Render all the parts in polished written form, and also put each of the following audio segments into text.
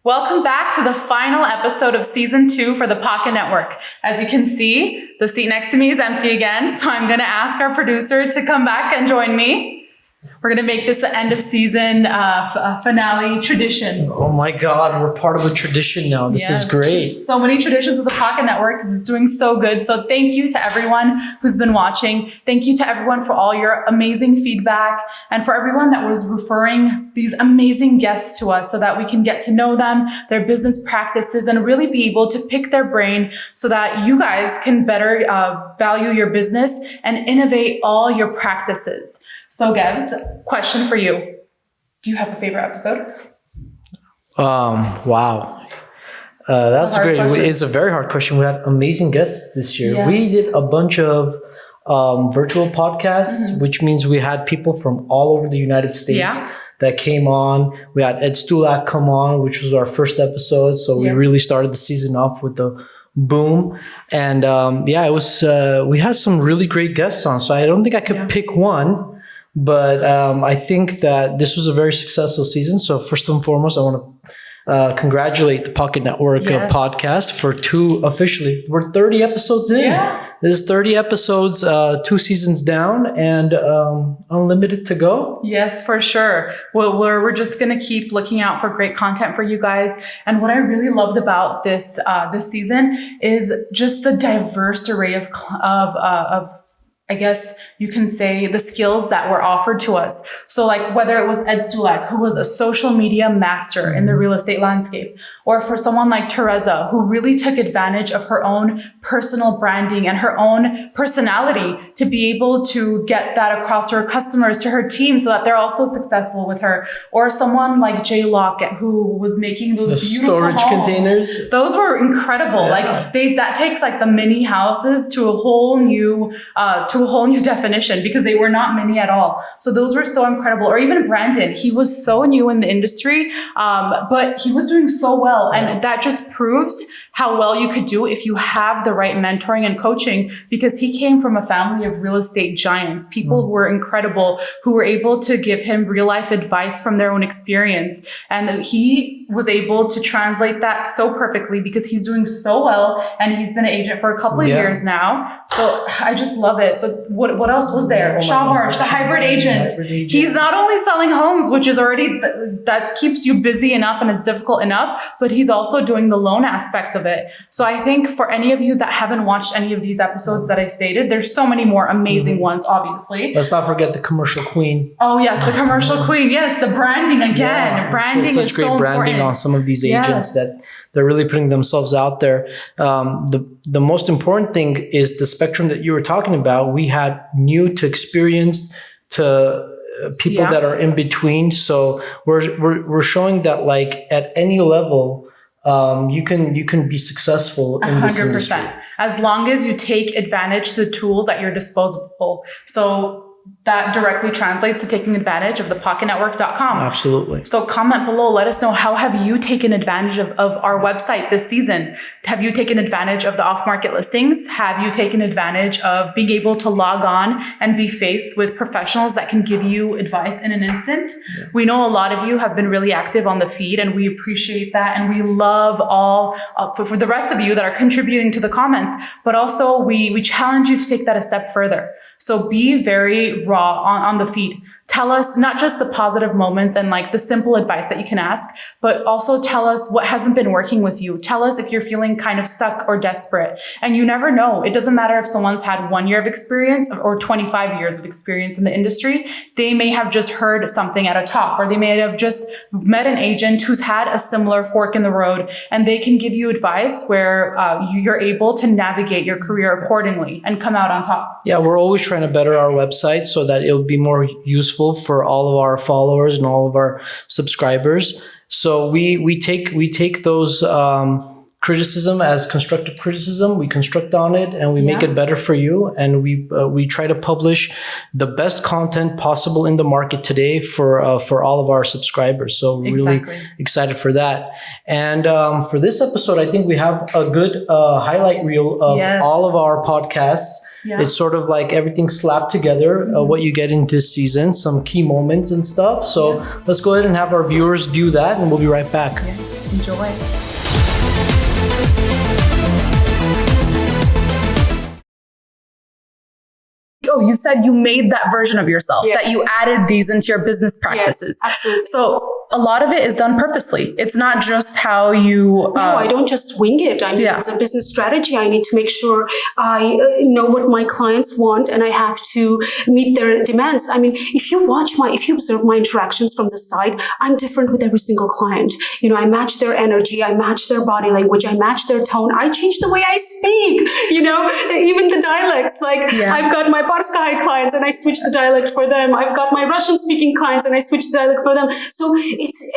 Welcome back to the final episode of season 2 for the Pocket Network. As you can see, the seat next to me is empty again, so I'm going to ask our producer to come back and join me. We're going to make this an end of season finale tradition. Oh my God, we're part of a tradition now. This is great. So many traditions with the Pocket Network because it's doing so good. So thank you to everyone who's been watching. Thank you to everyone for all your amazing feedback and for everyone that was referring these amazing guests to us so that we can get to know them, their business practices, and really be able to pick their brain so that you guys can better value your business and innovate all your practices. So, Gevs, question for you. Do you have a favorite episode? Wow. That's great. Question. It's a very hard question. We had amazing guests this year. Yes. We did a bunch of virtual podcasts, which means we had people from all over the United States that came on. We had Ed Stulak come on, which was our first episode. So we really started the season off with the boom. And it was, we had some really great guests on. So I don't think I could pick one. But I think that this was a very successful season. So first and foremost, I want to congratulate the Pocket Network podcast for we're 30 episodes in. Yeah. This is 30 episodes, 2 seasons down, and unlimited to go. Yes, for sure. Well, we're just going to keep looking out for great content for you guys. And what I really loved about this season is just the diverse array of I guess you can say the skills that were offered to us. So like whether it was Ed Stulak, who was a social media master in the real estate landscape, or for someone like Teresa, who really took advantage of her own personal branding and her own personality to be able to get that across to her customers, to her team, so that they're also successful with her. Or someone like Jay Lockett, who was making those beautiful storage homes. Containers. Those were incredible. Yeah. Like that takes like the mini houses to a whole new definition, because they were not mini at all. So those were so incredible. Or even Brandon, he was so new in the industry, but he was doing so well. And that just proves how well you could do if you have the right mentoring and coaching, because he came from a family of real estate giants, people who were incredible, who were able to give him real life advice from their own experience. And he was able to translate that so perfectly because he's doing so well. And he's been an agent for a couple of years now. So I just love it. So what else was there? Shavarj, the hybrid agent. He's not only selling homes, which is already, that keeps you busy enough and it's difficult enough, but he's also doing the loan aspect of it. So I think for any of you that haven't watched any of these episodes that I stated, there's so many more amazing ones, obviously. Let's not forget the commercial queen. Oh yes, the commercial queen. Yes, the branding again. Yeah, branding is so important. Such great branding on some of these agents that they're really putting themselves out there. The most important thing is the spectrum that you were talking about. We had new to experienced to people that are in between. So we're showing that like at any level, you can be successful in this industry. 100%. As long as you take advantage of the tools at your disposal. So that directly translates to taking advantage of the pocketnetwork.com. Absolutely. So comment below. Let us know, how have you taken advantage of our website this season? Have you taken advantage of the off-market listings? Have you taken advantage of being able to log on and be faced with professionals that can give you advice in an instant? Yeah. We know a lot of you have been really active on the feed, and we appreciate that. And we love all, for the rest of you that are contributing to the comments, but also we challenge you to take that a step further. So be very raw on the feed. Tell us not just the positive moments and like the simple advice that you can ask, but also tell us what hasn't been working with you. Tell us if you're feeling kind of stuck or desperate. And you never know. It doesn't matter if someone's had 1 year of experience or 25 years of experience in the industry. They may have just heard something at a talk, or they may have just met an agent who's had a similar fork in the road, and they can give you advice where you're able to navigate your career accordingly and come out on top. Yeah, we're always trying to better our website so that it'll be more useful for all of our followers and all of our subscribers. So we take those criticism as constructive criticism. We construct on it and we make it better for you. And we try to publish the best content possible in the market today for all of our subscribers. So we're really excited for that. And for this episode, I think we have a good highlight reel of all of our podcasts. Yeah. It's sort of like everything slapped together, what you get in this season, some key moments and stuff. So let's go ahead and have our viewers view that, and we'll be right back. Yes, enjoy. Oh, you said you made that version of yourself, that you added these into your business practices. Yes, absolutely. So a lot of it is done purposely. It's not just how you... No, I don't just wing it. I mean, it's a business strategy. I need to make sure I know what my clients want and I have to meet their demands. I mean, if you observe my interactions from the side, I'm different with every single client. You know, I match their energy, I match their body language, I match their tone, I change the way I speak, you know, even the dialects. Like I've got my Barskaya clients and I switch the dialect for them. I've got my Russian speaking clients and I switch the dialect for them. So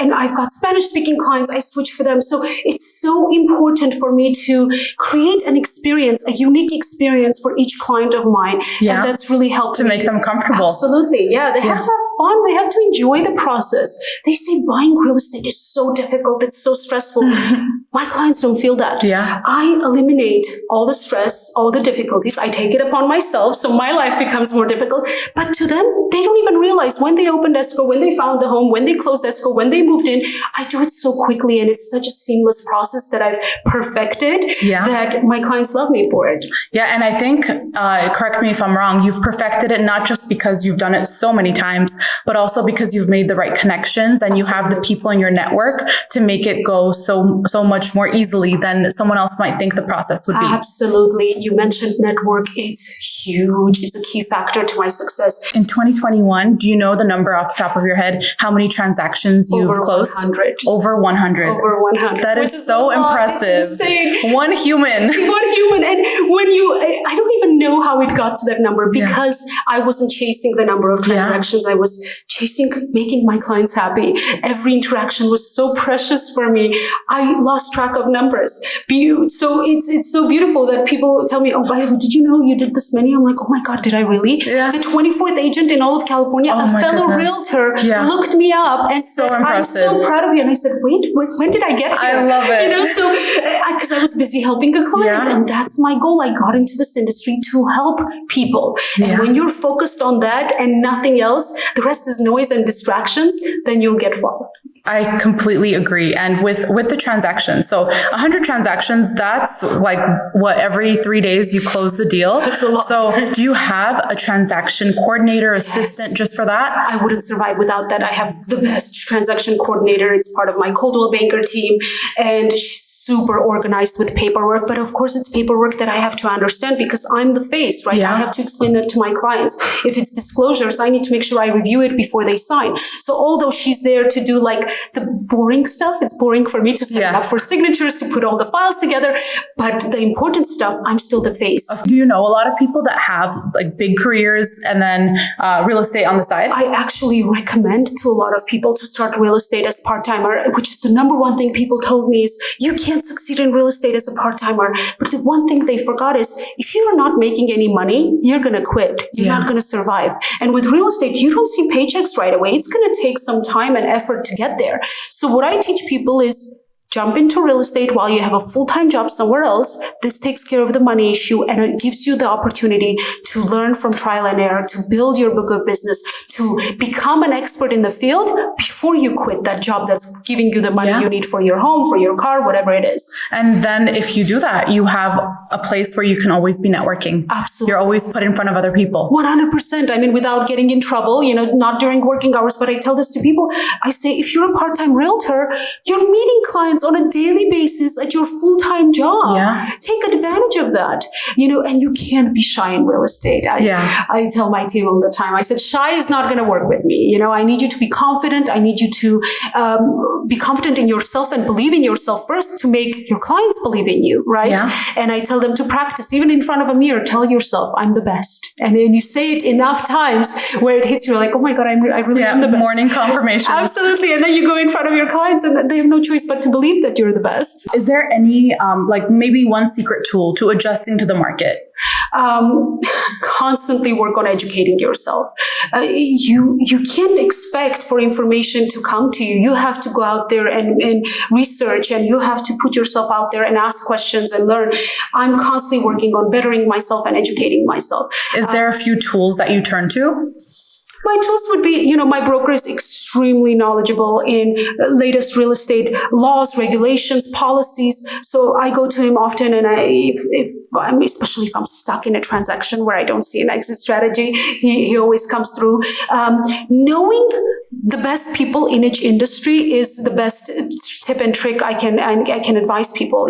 and I've got Spanish speaking clients, I switch for them. So it's so important for me to create an experience, a unique experience for each client of mine. And that's really helped to make them comfortable. Absolutely. Yeah. They have to have fun. They have to enjoy the process. They say buying real estate is so difficult. It's so stressful. My clients don't feel that. Yeah. I eliminate all the stress, all the difficulties. I take it upon myself. So my life becomes more difficult. But to them, they don't even realize when they opened escrow, when they found the home, when they closed escrow, when they moved in, I do it so quickly. And it's such a seamless process that I've perfected that my clients love me for it. Yeah. And I think, correct me if I'm wrong, you've perfected it not just because you've done it so many times, but also because you've made the right connections and you have the people in your network to make it go so much more easily than someone else might think the process would be. Absolutely. You mentioned network. It's huge. It's a key factor to my success. In 2021, do you know the number off the top of your head, how many transactions you've closed? 100. Over 100. Over 100. That is so impressive. It's insane. One human. One human. And I don't even know how it got to that number because I wasn't chasing the number of transactions. I was chasing making my clients happy. Every interaction was so precious for me. I lost track of numbers. So it's so beautiful that people tell me, oh, did you know you did this many? I'm like, oh my God, did I really? Yeah. The 24th agent in all of California, a fellow realtor looked me up and said, I'm so proud of you. And I said, wait, when did I get here? I love it. You know, so because I was busy helping a client and that's my goal. I got into this industry to help people. And when you're focused on that and nothing else, the rest is noise and distractions, then you'll get far. I completely agree. And with the transactions, so 100 transactions, that's like what, every 3 days you close the deal. That's a lot. So do you have a transaction coordinator, assistant just for that? I wouldn't survive without that. I have the best transaction coordinator. It's part of my Coldwell Banker team and she's super organized with paperwork. But of course, it's paperwork that I have to understand because I'm the face, right? I have to explain that to my clients. If it's disclosures, I need to make sure I review it before they sign. So although she's there to do like the boring stuff, it's boring for me to set it up for signatures, to put all the files together. But the important stuff, I'm still the face. Do you know a lot of people that have like big careers and then real estate on the side? I actually recommend to a lot of people to start real estate as part-timer, which is the number one thing people told me is you can't succeed in real estate as a part-timer. But the one thing they forgot is if you're not making any money, you're going to quit. You're not going to survive. And with real estate, you don't see paychecks right away. It's going to take some time and effort to get there. So what I teach people is jump into real estate while you have a full-time job somewhere else. This takes care of the money issue and it gives you the opportunity to learn from trial and error, to build your book of business, to become an expert in the field before you quit that job that's giving you the money you need for your home, for your car, whatever it is. And then if you do that, you have a place where you can always be networking. Absolutely. You're always put in front of other people. 100%. I mean, without getting in trouble, you know, not during working hours, but I tell this to people. I say, if you're a part-time realtor, you're meeting clients on a daily basis at your full-time job. Take advantage of that, you know, and you can't be shy in real estate. I tell my team all the time, I said, shy is not going to work with me. You know, I need you to be confident. I need you to be confident in yourself and believe in yourself first to make your clients believe in you, right? And I tell them to practice, even in front of a mirror, tell yourself, I'm the best. And then you say it enough times where it hits you like, oh my God, I really am the best. Morning confirmation. Absolutely. And then you go in front of your clients and they have no choice but to believe believe that you're the best. Is there any, like maybe one secret tool to adjusting to the market? Constantly work on educating yourself. You can't expect for information to come to you. You have to go out there and research, and you have to put yourself out there and ask questions and learn. I'm constantly working on bettering myself and educating myself. Is there a few tools that you turn to? My tools would be, my broker is extremely knowledgeable in latest real estate laws, regulations, policies. So I go to him often, and especially if I'm stuck in a transaction where I don't see an exit strategy, he always comes through. Knowing the best people in each industry is the best tip and trick I can advise people.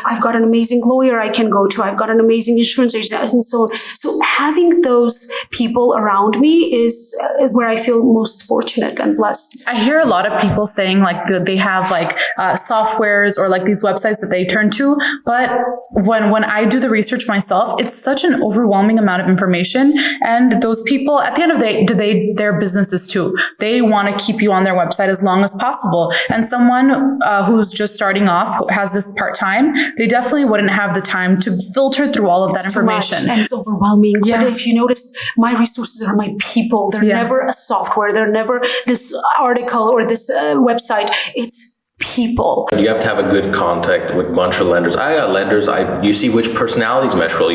I've got an amazing lawyer I can go to. I've got an amazing insurance agent, and so on. So having those people around me is where I feel most fortunate and blessed. I hear a lot of people saying like they have like softwares or like these websites that they turn to, but when I do the research myself, it's such an overwhelming amount of information. And those people, at the end of the day, their businesses too. They want to keep you on their website as long as possible. And someone who's just starting off, who has this part-time, they definitely wouldn't have the time to filter through all of that information. And it's overwhelming. Yeah. But if you notice, my resources are my people. They're never a software. They're never this article or this website. It's people. You have to have a good contact with a bunch of lenders. I got lenders, you see which personalities mesh well,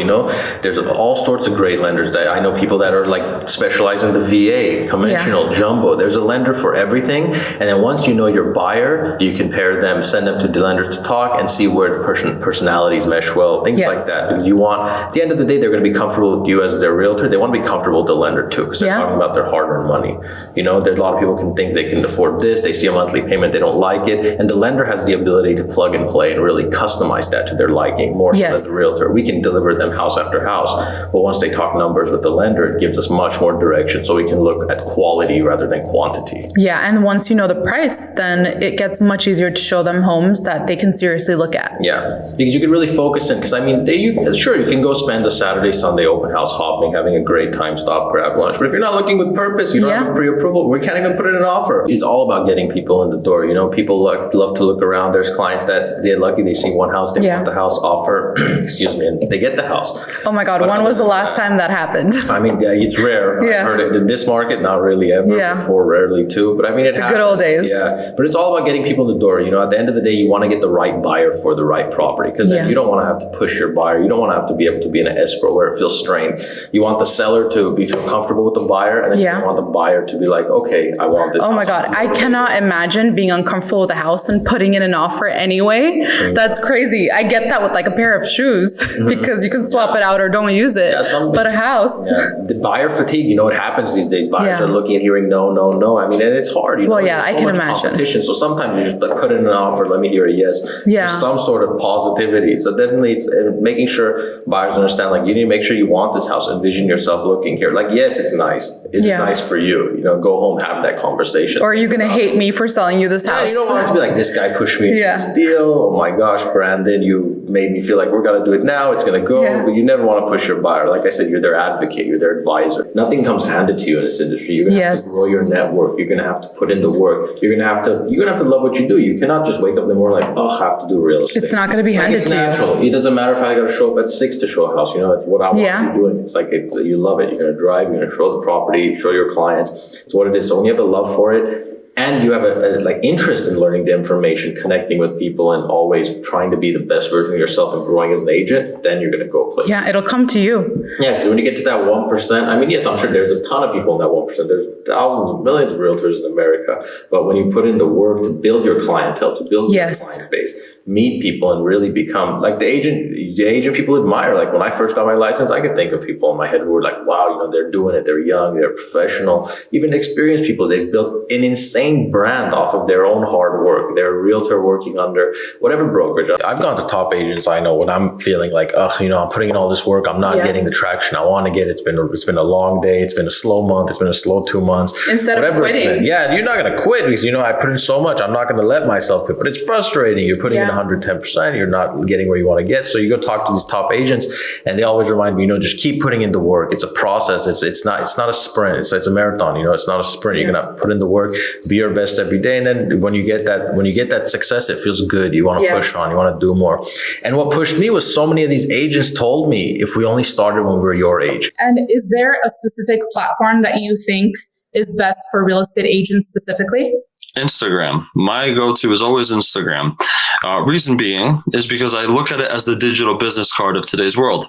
there's all sorts of great lenders that I know, people that are like specialize in the VA, conventional, jumbo. There's a lender for everything. And then once you know your buyer, you can pair them, send them to the lenders to talk and see where the personalities mesh well, things like that. Because at the end of the day, they're going to be comfortable with you as their realtor. They want to be comfortable with the lender too, because they're talking about their hard-earned money. There's a lot of people can think they can afford this. They see a monthly payment, they don't like it. And the lender has the ability to plug and play and really customize that to their liking more so than the realtor. We can deliver them house after house, but once they talk numbers with the lender, it gives us much more direction, so we can look at quality rather than quantity. Yeah, and once you know the price, then it gets much easier to show them homes that they can seriously look at. Yeah, because you can really focus in, because you can go spend a Saturday, Sunday open house hopping, having a great time, stop, grab lunch. But if you're not looking with purpose, you don't have a pre-approval, we can't even put in an offer. It's all about getting people in the door. People love to look around. There's clients that they're lucky, they see one house, they want the house, offer, and they get the house. Oh my God, when was the last time that happened? It's rare. I've heard it in this market, not really ever. Before, rarely too. But it happens. Good old days. Yeah, but it's all about getting people in the door. At the end of the day, you want to get the right buyer for the right property, because you don't want to have to push your buyer. You don't want to have to be able to be in an escrow where it feels strained. You want the seller to feel comfortable with the buyer, and then you want the buyer to be like, okay, I want this. Oh my God, I cannot imagine being uncomfortable with a house and putting in an offer anyway. Mm-hmm. That's crazy. I get that with like a pair of shoes because you can swap it out or don't use it. But a house. The buyer fatigue, what happens these days? Buyers are looking and hearing no. And it's hard. I can imagine. Competition. So sometimes you just put in an offer, let me hear a yes. Yeah. There's some sort of positivity. So definitely it's making sure buyers understand, you need to make sure you want this house, envision yourself looking here. Yes, it's nice. Is it nice for you? Go home, have that conversation. Or are you going to hate me for selling you this house? You don't want it to be like, this guy pushed me into this deal. Oh my gosh, Brandon, you made me feel like we're going to do it now. It's going to go. But you never want to push your buyer. Like I said, you're their advocate. You're their advisor. Nothing comes handed to you in this industry. You're going to have to grow your network. You're going to have to put in the work. You're going to have to love what you do. You cannot just wake up in the morning like, I have to do real estate. It's not going to be handed to you. It's natural. It doesn't matter if I got to show up at 6 to show a house. It's what I want to be doing. It's like you love it. You're going to drive. You're going to show the property, show your clients. It's what it is. So when you have a love for it, and you have a interest in learning the information, connecting with people, and always trying to be the best version of yourself and growing as an agent, then you're going to go places. Yeah, it'll come to you. Yeah, because when you get to that 1%, yes, I'm sure there's a ton of people in that 1%. There's thousands, millions of realtors in America. But when you put in the work to build your clientele, to build your client base, meet people and really become like the agent people admire. Like when I first got my license, I could think of people in my head who were like, wow, they're doing it. They're young, they're professional, even experienced people. They've built an insane brand off of their own hard work. They're a realtor working under whatever brokerage. I've gone to top agents I know when I'm feeling like, I'm putting in all this work. I'm not getting the traction I want to get. It's been a long day. It's been a slow month. It's been a slow 2 months. Instead of quitting. Yeah, you're not going to quit because, I put in so much. I'm not going to let myself quit. But it's frustrating. You're putting in 110%. You're not getting where you want to get. So you go talk to these top agents and they always remind me, just keep putting in the work. It's a process. It's not a sprint. It's a marathon. It's not a sprint. You're going to put in the work, be your best every day. And then when you get that success, it feels good. You want to push on, you want to do more. And what pushed me was so many of these agents told me, if we only started when we were your age. And is there a specific platform that you think is best for real estate agents specifically? Instagram. My go-to is always Instagram. Reason being is because I look at it as the digital business card of today's world.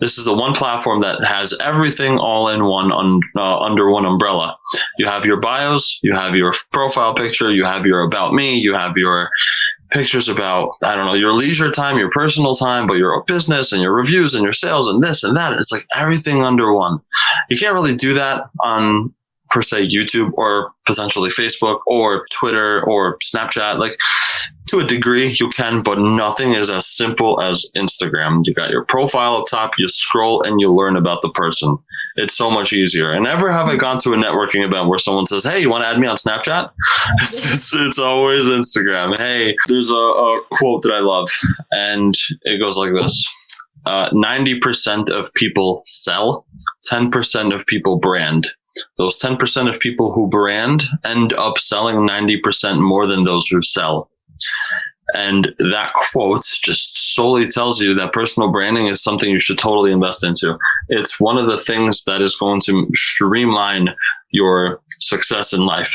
This is the one platform that has everything all in one under one umbrella. You have your bios, you have your profile picture, you have your about me, you have your pictures about, I don't know, your leisure time, your personal time, but your business and your reviews and your sales and this and that. It's like everything under one. You can't really do that on per se YouTube or potentially Facebook or Twitter or Snapchat. Like to a degree you can, but nothing is as simple as Instagram. You got your profile up top, you scroll and you learn about the person. It's so much easier. And never have I gone to a networking event where someone says, hey, you want to add me on Snapchat? It's always Instagram. Hey, there's a quote that I love and it goes like this. 90% of people sell, 10% of people brand. Those 10% of people who brand end up selling 90% more than those who sell. And that quote just solely tells you that personal branding is something you should totally invest into. It's one of the things that is going to streamline your success in life.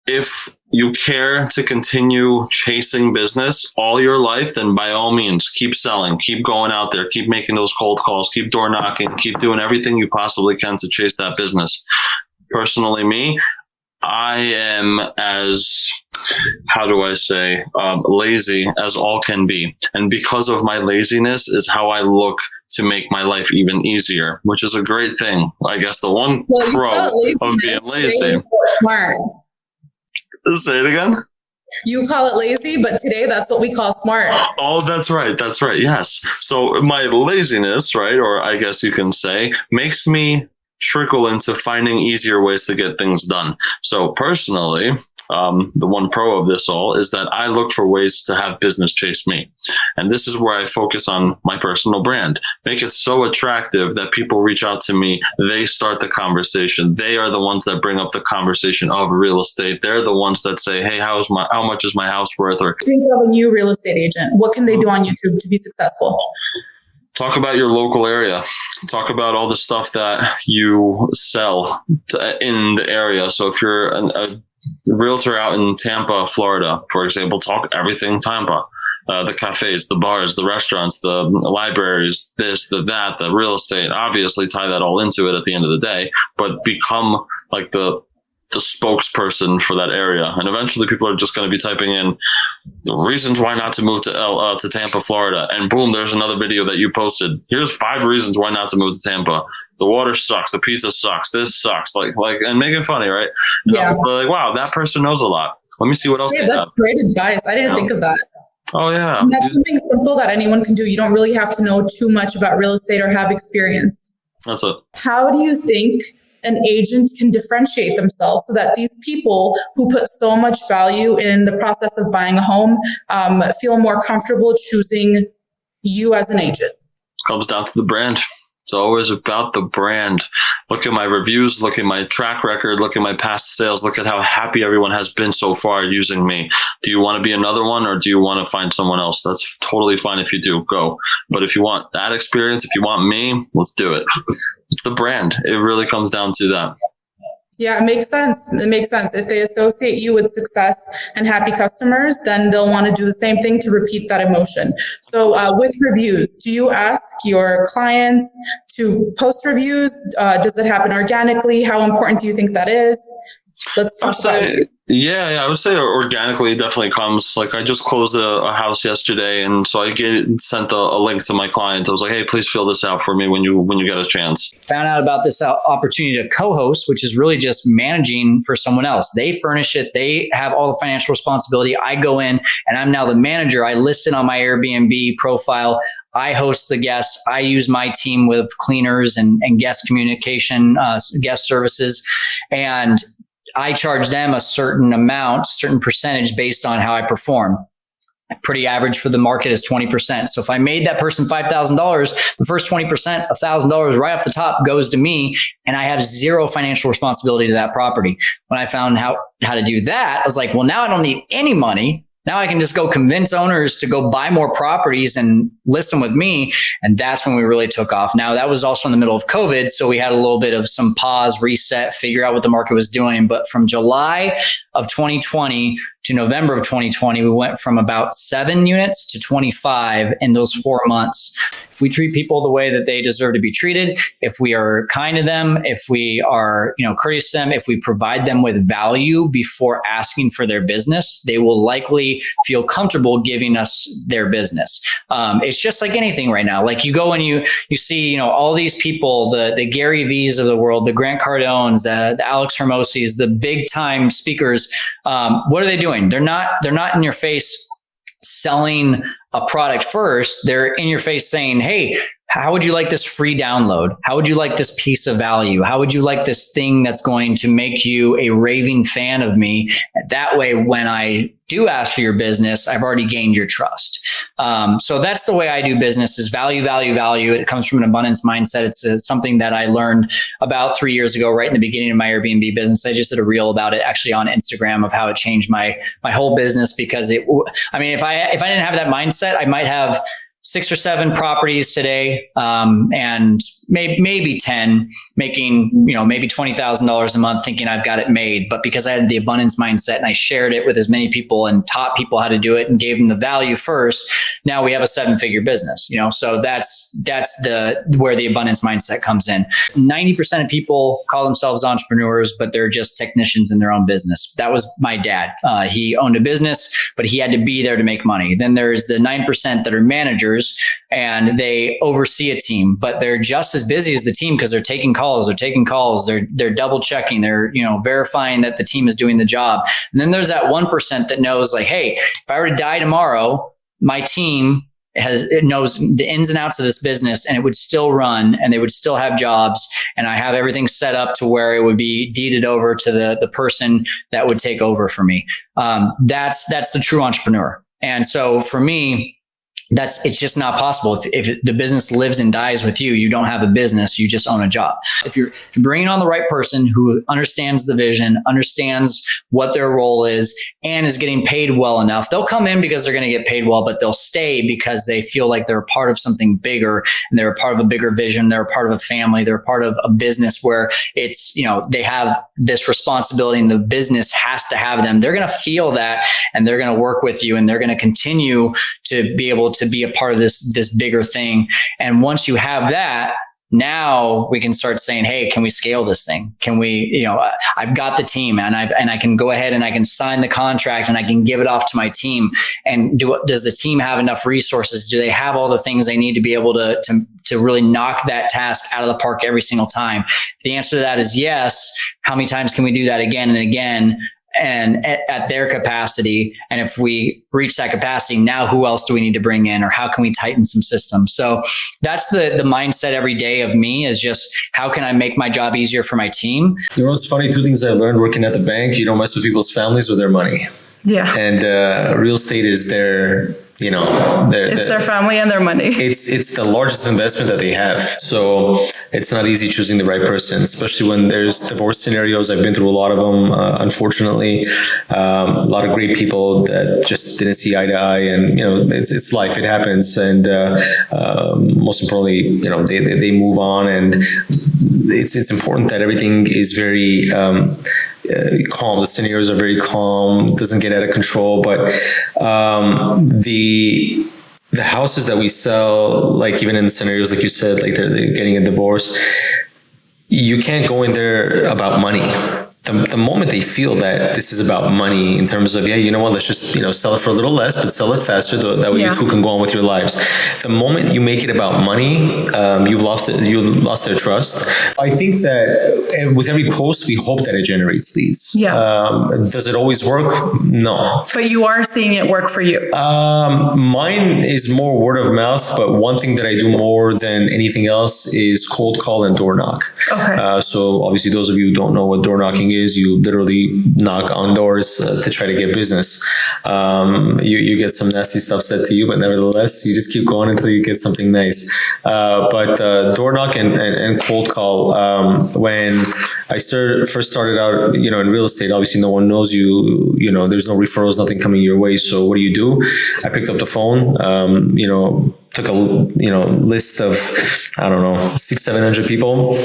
If you care to continue chasing business all your life, then by all means, keep selling, keep going out there, keep making those cold calls, keep door knocking, keep doing everything you possibly can to chase that business. Personally, me, I am as, how do I say, lazy as all can be. And because of my laziness is how I look to make my life even easier, which is a great thing. I guess the one pro of being lazy. Smart. Say it again. You call it lazy, but today that's what we call smart. Oh, that's right. That's right. Yes. So my laziness, right, or I guess you can say, makes me trickle into finding easier ways to get things done. So personally, the one pro of this all is that I look for ways to have business chase me. And this is where I focus on my personal brand. Make it so attractive that people reach out to me. They start the conversation. They are the ones that bring up the conversation of real estate. They're the ones that say, hey, how much is my house worth? Or think of a new real estate agent. What can they do on YouTube to be successful? talk about your local area. Talk about all the stuff that you sell in the area. So if you're a realtor out in Tampa, Florida, for example, talk everything Tampa. The cafes, the bars, the restaurants, the libraries, this, that, the real estate, obviously tie that all into it at the end of the day, but become like the spokesperson for that area. And eventually people are just going to be typing in the reasons why not to move to Tampa, Florida. And boom, there's another video that you posted. Here's 5 reasons why not to move to Tampa. The water sucks. The pizza sucks. This sucks. Like, and make it funny, right? Yeah. Like, wow, that person knows a lot. Let me see what else they have. That's great advice. I didn't think of that. Oh, yeah. And that's something simple that anyone can do. You don't really have to know too much about real estate or have experience. That's it. How do you think an agent can differentiate themselves so that these people who put so much value in the process of buying a home feel more comfortable choosing you as an agent? Comes down to the brand. It's always about the brand. Look at my reviews, look at my track record, look at my past sales, look at how happy everyone has been so far using me. Do you want to be another one, or do you want to find someone else? That's totally fine if you do, go. But if you want that experience, if you want me, let's do it. It's the brand. It really comes down to that. Yeah, it makes sense. It makes sense. If they associate you with success and happy customers, then they'll want to do the same thing to repeat that emotion. So with reviews, do you ask your clients to post reviews? Does it happen organically? How important do you think that is? Let's talk about it. Yeah, I would say organically it definitely comes. Like I just closed a house yesterday, and so I sent a link to my client. I was like, hey, please fill this out for me when you get a chance. Found out about this opportunity to co-host, which is really just managing for someone else. They furnish it. They have all the financial responsibility. I go in and I'm now the manager. I listen on my Airbnb profile. I host the guests. I use my team with cleaners and guest communication, guest services. And I charge them a certain amount, certain percentage based on how I perform. Pretty average for the market is 20%. So if I made that person $5,000, the first 20%, $1,000 right off the top goes to me, and I have zero financial responsibility to that property. When I found how to do that, I was like, well, now I don't need any money. Now I can just go convince owners to go buy more properties and list them with me. And that's when we really took off. Now, that was also in the middle of COVID. So we had a little bit of some pause, reset, figure out what the market was doing. But from July of 2020 to November of 2020, we went from about 7 units to 25 in those 4 months. If we treat people the way that they deserve to be treated, if we are kind to them, if we are, courteous to them, if we provide them with value before asking for their business, they will likely feel comfortable giving us their business. It's just like anything right now. Like you go and you see, all these people, the Gary V's of the world, the Grant Cardones, the Alex Hermosis, the big time speakers. What are they doing? They're not in your face selling a product first. They're in your face saying, hey, how would you like this free download? How would you like this piece of value? How would you like this thing that's going to make you a raving fan of me? That way, when I do ask for your business, I've already gained your trust. So that's the way I do business, is value, value, value. It comes from an abundance mindset. It's something that I learned about 3 years ago, right in the beginning of my Airbnb business. I just did a reel about it actually on Instagram of how it changed my whole business, because if I didn't have that mindset, I might have 6 or 7 properties today, and maybe 10, making, maybe $20,000 a month, thinking I've got it made. But because I had the abundance mindset and I shared it with as many people and taught people how to do it and gave them the value first, now we have a 7-figure business, so that's where the abundance mindset comes in. 90% of people call themselves entrepreneurs, but they're just technicians in their own business. That was my dad. He owned a business, but he had to be there to make money. Then there's the 9% that are managers, and they oversee a team, but they're just as busy as the team because they're taking calls, they're double checking, they're verifying that the team is doing the job. And then there's that 1% that knows, like, hey, if I were to die tomorrow, my team knows the ins and outs of this business, and it would still run, and they would still have jobs, and I have everything set up to where it would be deeded over to the person that would take over for me. That's the true entrepreneur. And so for me, it's just not possible. If the business lives and dies with you, you don't have a business, you just own a job. If you're bringing on the right person who understands the vision, understands what their role is, and is getting paid well enough, they'll come in because they're going to get paid well, but they'll stay because they feel like they're a part of something bigger, and they're a part of a bigger vision. They're a part of a family. They're a part of a business where it's, they have this responsibility and the business has to have them. They're going to feel that, and they're going to work with you, and they're going to continue to be able to be a part of this bigger thing. And once you have that, now we can start saying, hey, can we scale this thing? Can we, I've got the team, and I can go ahead and I can sign the contract, and I can give it off to my team. And does the team have enough resources? Do they have all the things they need to be able to really knock that task out of the park every single time? If the answer to that is yes, how many times can we do that again and again? And at their capacity. And if we reach that capacity, now who else do we need to bring in, or how can we tighten some systems? So that's the mindset every day of me, is just how can I make my job easier for my team? It's funny, 2 things I learned working at the bank: you don't mess with people's families with their money. Yeah. And real estate is their, it's their family and their money. It's the largest investment that they have. So it's not easy choosing the right person, especially when there's divorce scenarios. I've been through a lot of them, unfortunately. A lot of great people that just didn't see eye to eye, and it's life. It happens, and most importantly, they move on, and it's important that everything is very calm. The scenarios are very calm, doesn't get out of control. But the houses that we sell, like even in scenarios like you said, like they're getting a divorce, you can't go in there about money. The moment they feel that this is about money, in terms of, let's just, sell it for a little less, but sell it faster. That way you two can go on with your lives. The moment you make it about money, you've lost their trust. I think that with every post, we hope that it generates leads. Yeah. Does it always work? No. But you are seeing it work for you. Mine is more word of mouth, but one thing that I do more than anything else is cold call and door knock. Okay. So obviously those of you who don't know what door knocking is you literally knock on doors to try to get business. You get some nasty stuff said to you, but nevertheless, you just keep going until you get something nice. But door knock and cold call, when I first started out, in real estate, obviously no one knows you, there's no referrals, nothing coming your way. So what do? I picked up the phone, took a, list of, 600-700 people,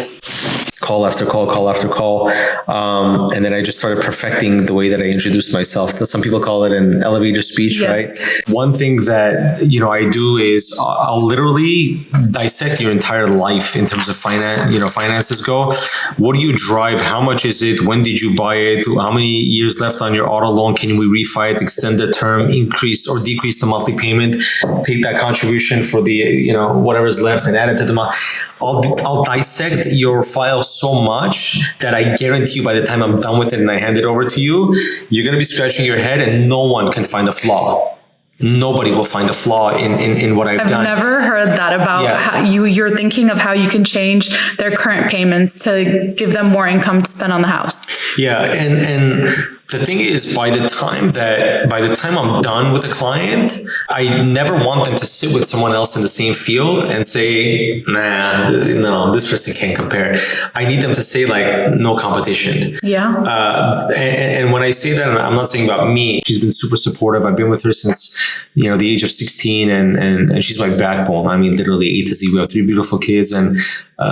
call after call. And then I just started perfecting the way that I introduced myself. Some people call it an elevator speech, yes. Right? One thing that, I do is I'll literally dissect your entire life in terms of finances go. What do you drive? How much is it? When did you buy it? How many years left on your auto loan? Can we refi it, extend the term, increase or decrease the monthly payment? Take that contribution for the, whatever's left and add it to the month. I'll dissect your file so much that I guarantee you by the time I'm done with it and I hand it over to you, you're going to be scratching your head and no one can find a flaw. Nobody will find a flaw in what I've done. I've never heard that about how you're thinking of how you can change their current payments to give them more income to spend on the house. Yeah. And the thing is, by the time I'm done with a client, I never want them to sit with someone else in the same field and say, nah, no, this person can't compare. I need them to say like, no competition. Yeah. And when I say that, I'm not saying about me. She's been super supportive. I've been with her since, the age of 16 and she's my backbone. I mean, literally A to Z. We have 3 beautiful kids and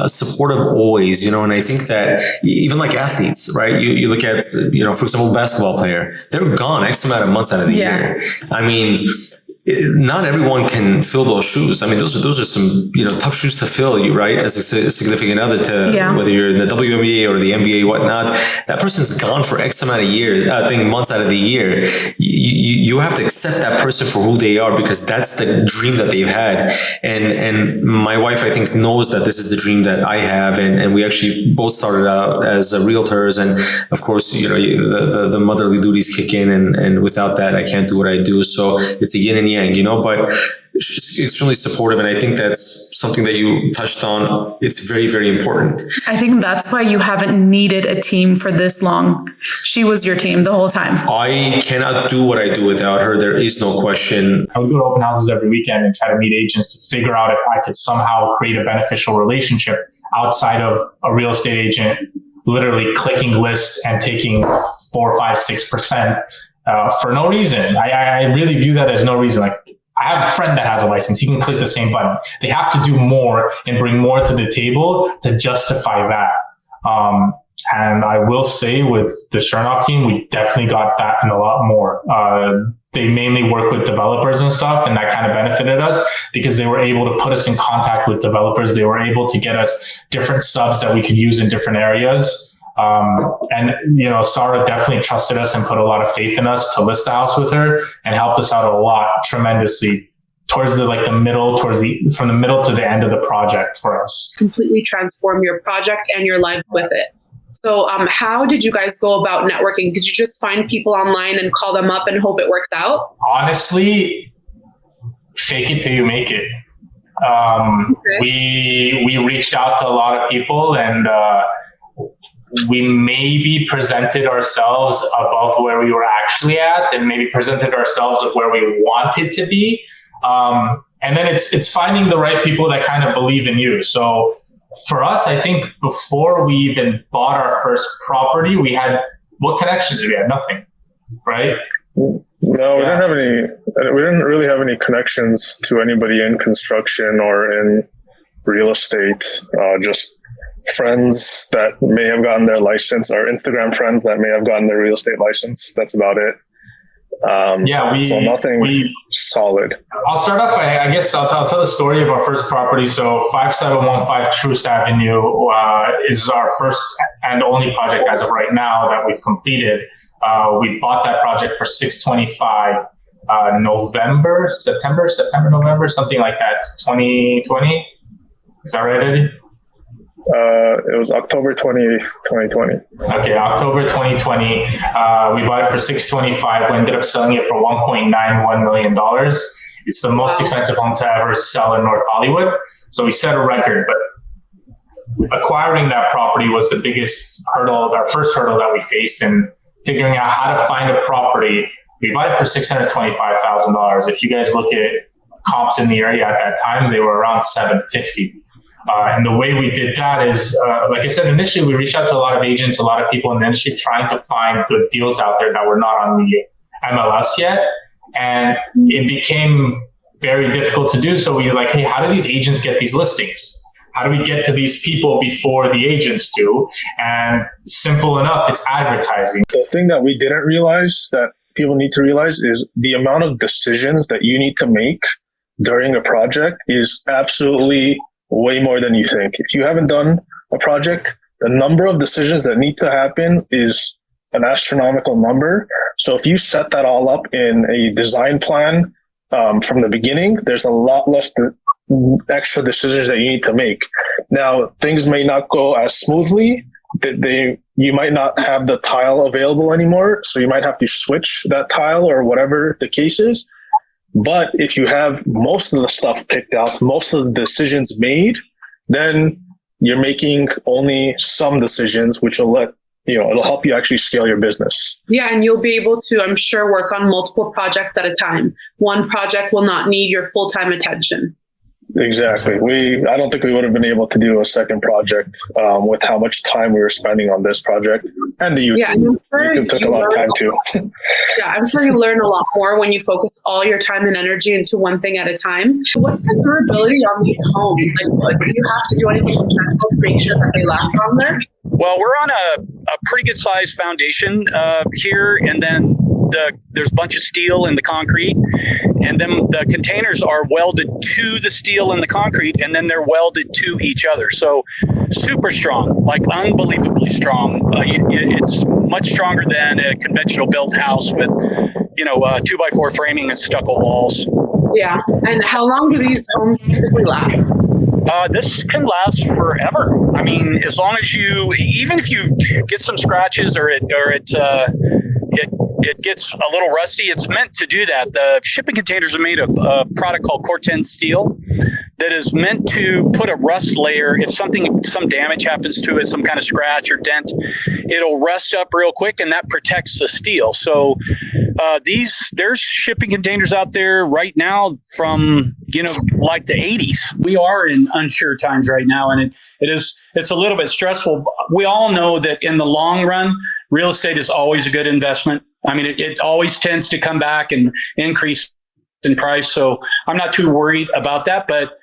supportive always, and I think that even like athletes, right? You look at, for example, basketball player, they're gone X amount of months out of the year. I mean, not everyone can fill those shoes. I mean, those are some, tough shoes to fill, right? As a significant other to whether you're in the WNBA or the NBA, whatnot, that person's gone for X amount of months out of the year. You have to accept that person for who they are because that's the dream that they've had. And my wife, I think, knows that this is the dream that I have. And we actually both started out as realtors. And of course, the motherly duties kick in. And without that, I can't do what I do. So it's a yin and yang, but she's extremely supportive. And I think that's something that you touched on. It's very, very important. I think that's why you haven't needed a team for this long. She was your team the whole time. I cannot do what I do without her. There is no question. I would go to open houses every weekend and try to meet agents to figure out if I could somehow create a beneficial relationship outside of a real estate agent literally clicking lists and taking 4, 5, 6% for no reason. I really view that as no reason. Like, I have a friend that has a license. He can click the same button. They have to do more and bring more to the table to justify that. And I will say with the Chernoff team, we definitely got that and a lot more. They mainly work with developers and stuff, and that kind of benefited us because they were able to put us in contact with developers. They were able to get us different subs that we could use in different areas. And Sarah definitely trusted us and put a lot of faith in us to list the house with her and helped us out a lot tremendously towards from the middle to the end of the project for us. Completely transform your project and your lives with it. So how did you guys go about networking? Did you just find people online and call them up and hope it works out? Honestly, fake it till you make it. Okay. We reached out to a lot of people and we maybe presented ourselves above where we were actually at and maybe presented ourselves of where we wanted to be. And then it's finding the right people that kind of believe in you. So for us, I think before we even bought our first property, what connections did we have? Nothing, right? No, we didn't really have any connections to anybody in construction or in real estate, just friends that may have gotten their license or Instagram friends that may have gotten their real estate license. That's about it. So nothing solid. I'll start off by, I guess I'll tell the story of our first property. So 5715 Troost Avenue is our first and only project as of right now that we've completed. We bought that project for $625 September, November, something like that, 2020. Is that right, Eddie? It was October 2020. Okay, October 2020. We bought it for $625. We ended up selling it for $1.91 million. It's the most expensive home to ever sell in North Hollywood. So we set a record, but acquiring that property was the biggest hurdle, our first hurdle that we faced in figuring out how to find a property. We bought it for $625,000. If you guys look at comps in the area at that time, they were around $750,000. And the way we did that is, like I said, initially we reached out to a lot of agents, a lot of people in the industry trying to find good deals out there that were not on the MLS yet. And it became very difficult to do. So we were like, hey, how do these agents get these listings? How do we get to these people before the agents do? And simple enough, it's advertising. The thing that we didn't realize that people need to realize is the amount of decisions that you need to make during a project is absolutely way more than you think. If you haven't done a project, the number of decisions that need to happen is an astronomical number. So if you set that all up in a design plan from the beginning, there's a lot less extra decisions that you need to make. Now, things may not go as smoothly. You might not have the tile available anymore, so you might have to switch that tile or whatever the case is. But if you have most of the stuff picked out, most of the decisions made, then you're making only some decisions, which will it'll help you actually scale your business. Yeah, and you'll be able to, I'm sure, work on multiple projects at a time. One project will not need your full-time attention. Exactly. I don't think we would have been able to do a second project with how much time we were spending on this project, and the YouTube. Yeah, YouTube took a lot of time too. Yeah, I'm sure you learn a lot more when you focus all your time and energy into one thing at a time. What's the durability on these homes? Like do you have to do anything to make sure that they last longer? Well, we're on a pretty good sized foundation here, and then there's a bunch of steel in the concrete. And then the containers are welded to the steel and the concrete, and then they're welded to each other. So super strong, like unbelievably strong. It's much stronger than a conventional built house with, 2x4 framing and stucco walls. Yeah. And how long do these homes typically last? This can last forever. I mean, as long as even if you get some scratches or it gets a little rusty, it's meant to do that. The shipping containers are made of a product called Corten steel that is meant to put a rust layer. If some damage happens to it, some kind of scratch or dent, it'll rust up real quick, and that protects the steel. So there's shipping containers out there right now from, like the 80s. We are in unsure times right now, and it's a little bit stressful. We all know that in the long run, real estate is always a good investment. I mean, it always tends to come back and increase in price. So I'm not too worried about that, but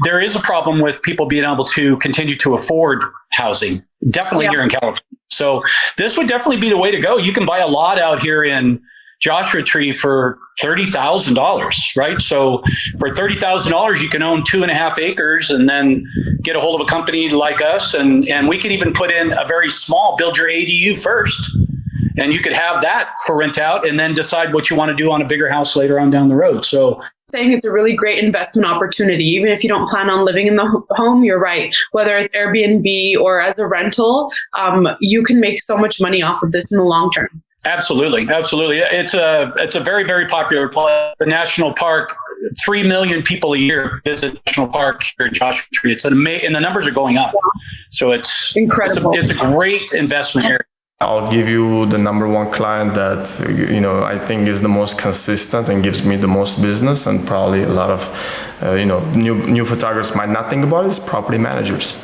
there is a problem with people being able to continue to afford housing, definitely here in California. So this would definitely be the way to go. You can buy a lot out here in Joshua Tree for $30,000, right? So for $30,000, you can own 2.5 acres and then get a hold of a company like us. And we could even put in a very small, build your ADU first. And you could have that for rent out and then decide what you want to do on a bigger house later on down the road. So saying it's a really great investment opportunity. Even if you don't plan on living in the home, you're right. Whether it's Airbnb or as a rental, you can make so much money off of this in the long term. Absolutely. It's a very, very popular place. The national park, 3 million people a year visit the national park here in Joshua Tree. And the numbers are going up. So it's incredible. It's a great investment here. I'll give you the number one client that, I think is the most consistent and gives me the most business, and probably a lot of, new photographers might not think about it, is property managers.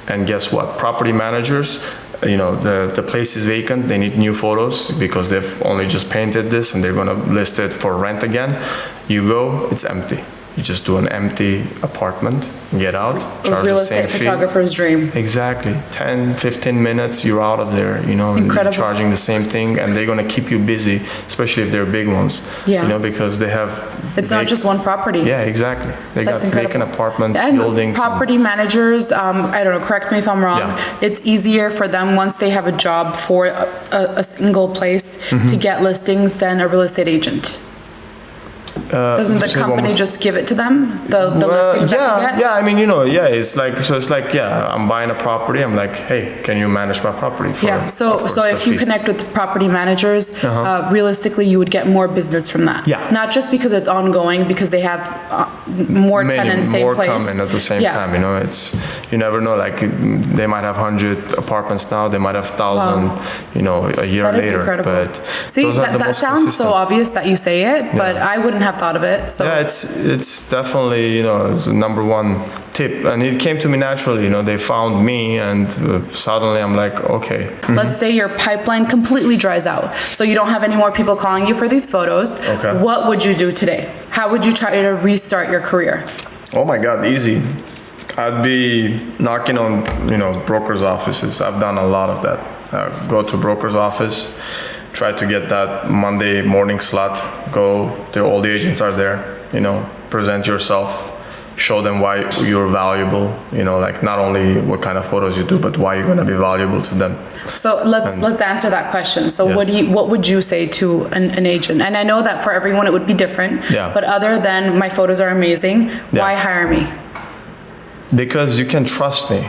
And guess what? Property managers, the place is vacant. They need new photos because they've only just painted this and they're going to list it for rent again. You go, it's empty. You just do an empty apartment, get out, charge the same fee. Real estate photographer's dream. Exactly. 10, 15 minutes, you're out of there, Incredible. Charging the same thing, and they're going to keep you busy, especially if they're big ones, because they have... It's not just one property. Yeah, exactly. They got vacant apartments, and buildings. Property managers, I don't know, correct me if I'm wrong, it's easier for them once they have a job for a single place to get listings than a real estate agent. Doesn't the say one company more- just give it to them? The listings that they get? yeah. I mean, it's like, I'm buying a property. I'm like, hey, can you manage my property? Yeah. So if you connect with property managers, realistically, you would get more business from that. Yeah. Not just because it's ongoing, because they have more tenants, same more place. coming at the same time. It's you never know. Like they might have 100 apartments now. They might have 1,000. A year That is later. incredible. But See, those are the that most sounds consistent. so obvious that you say it, but I wouldn't have thought of it. So Yeah, it's definitely it's the number one tip, and it came to me naturally. They found me, and suddenly I'm like, okay. let's say your pipeline completely dries out, so you don't have any more people calling you for these photos. Okay. What would you do today? How would you try to restart your career? Oh my God, easy. I'd be knocking on brokers' offices. I've done a lot of that. Go to broker's office, try to get that Monday morning slot. All the agents are there. Present yourself. Show them why you're valuable, like not only what kind of photos you do, but why you're going to be valuable to them. So let's answer that question. So Yes. what would you say to an agent? And I know that for everyone it would be different. Yeah. But other than my photos are amazing, why hire me? Because you can trust me,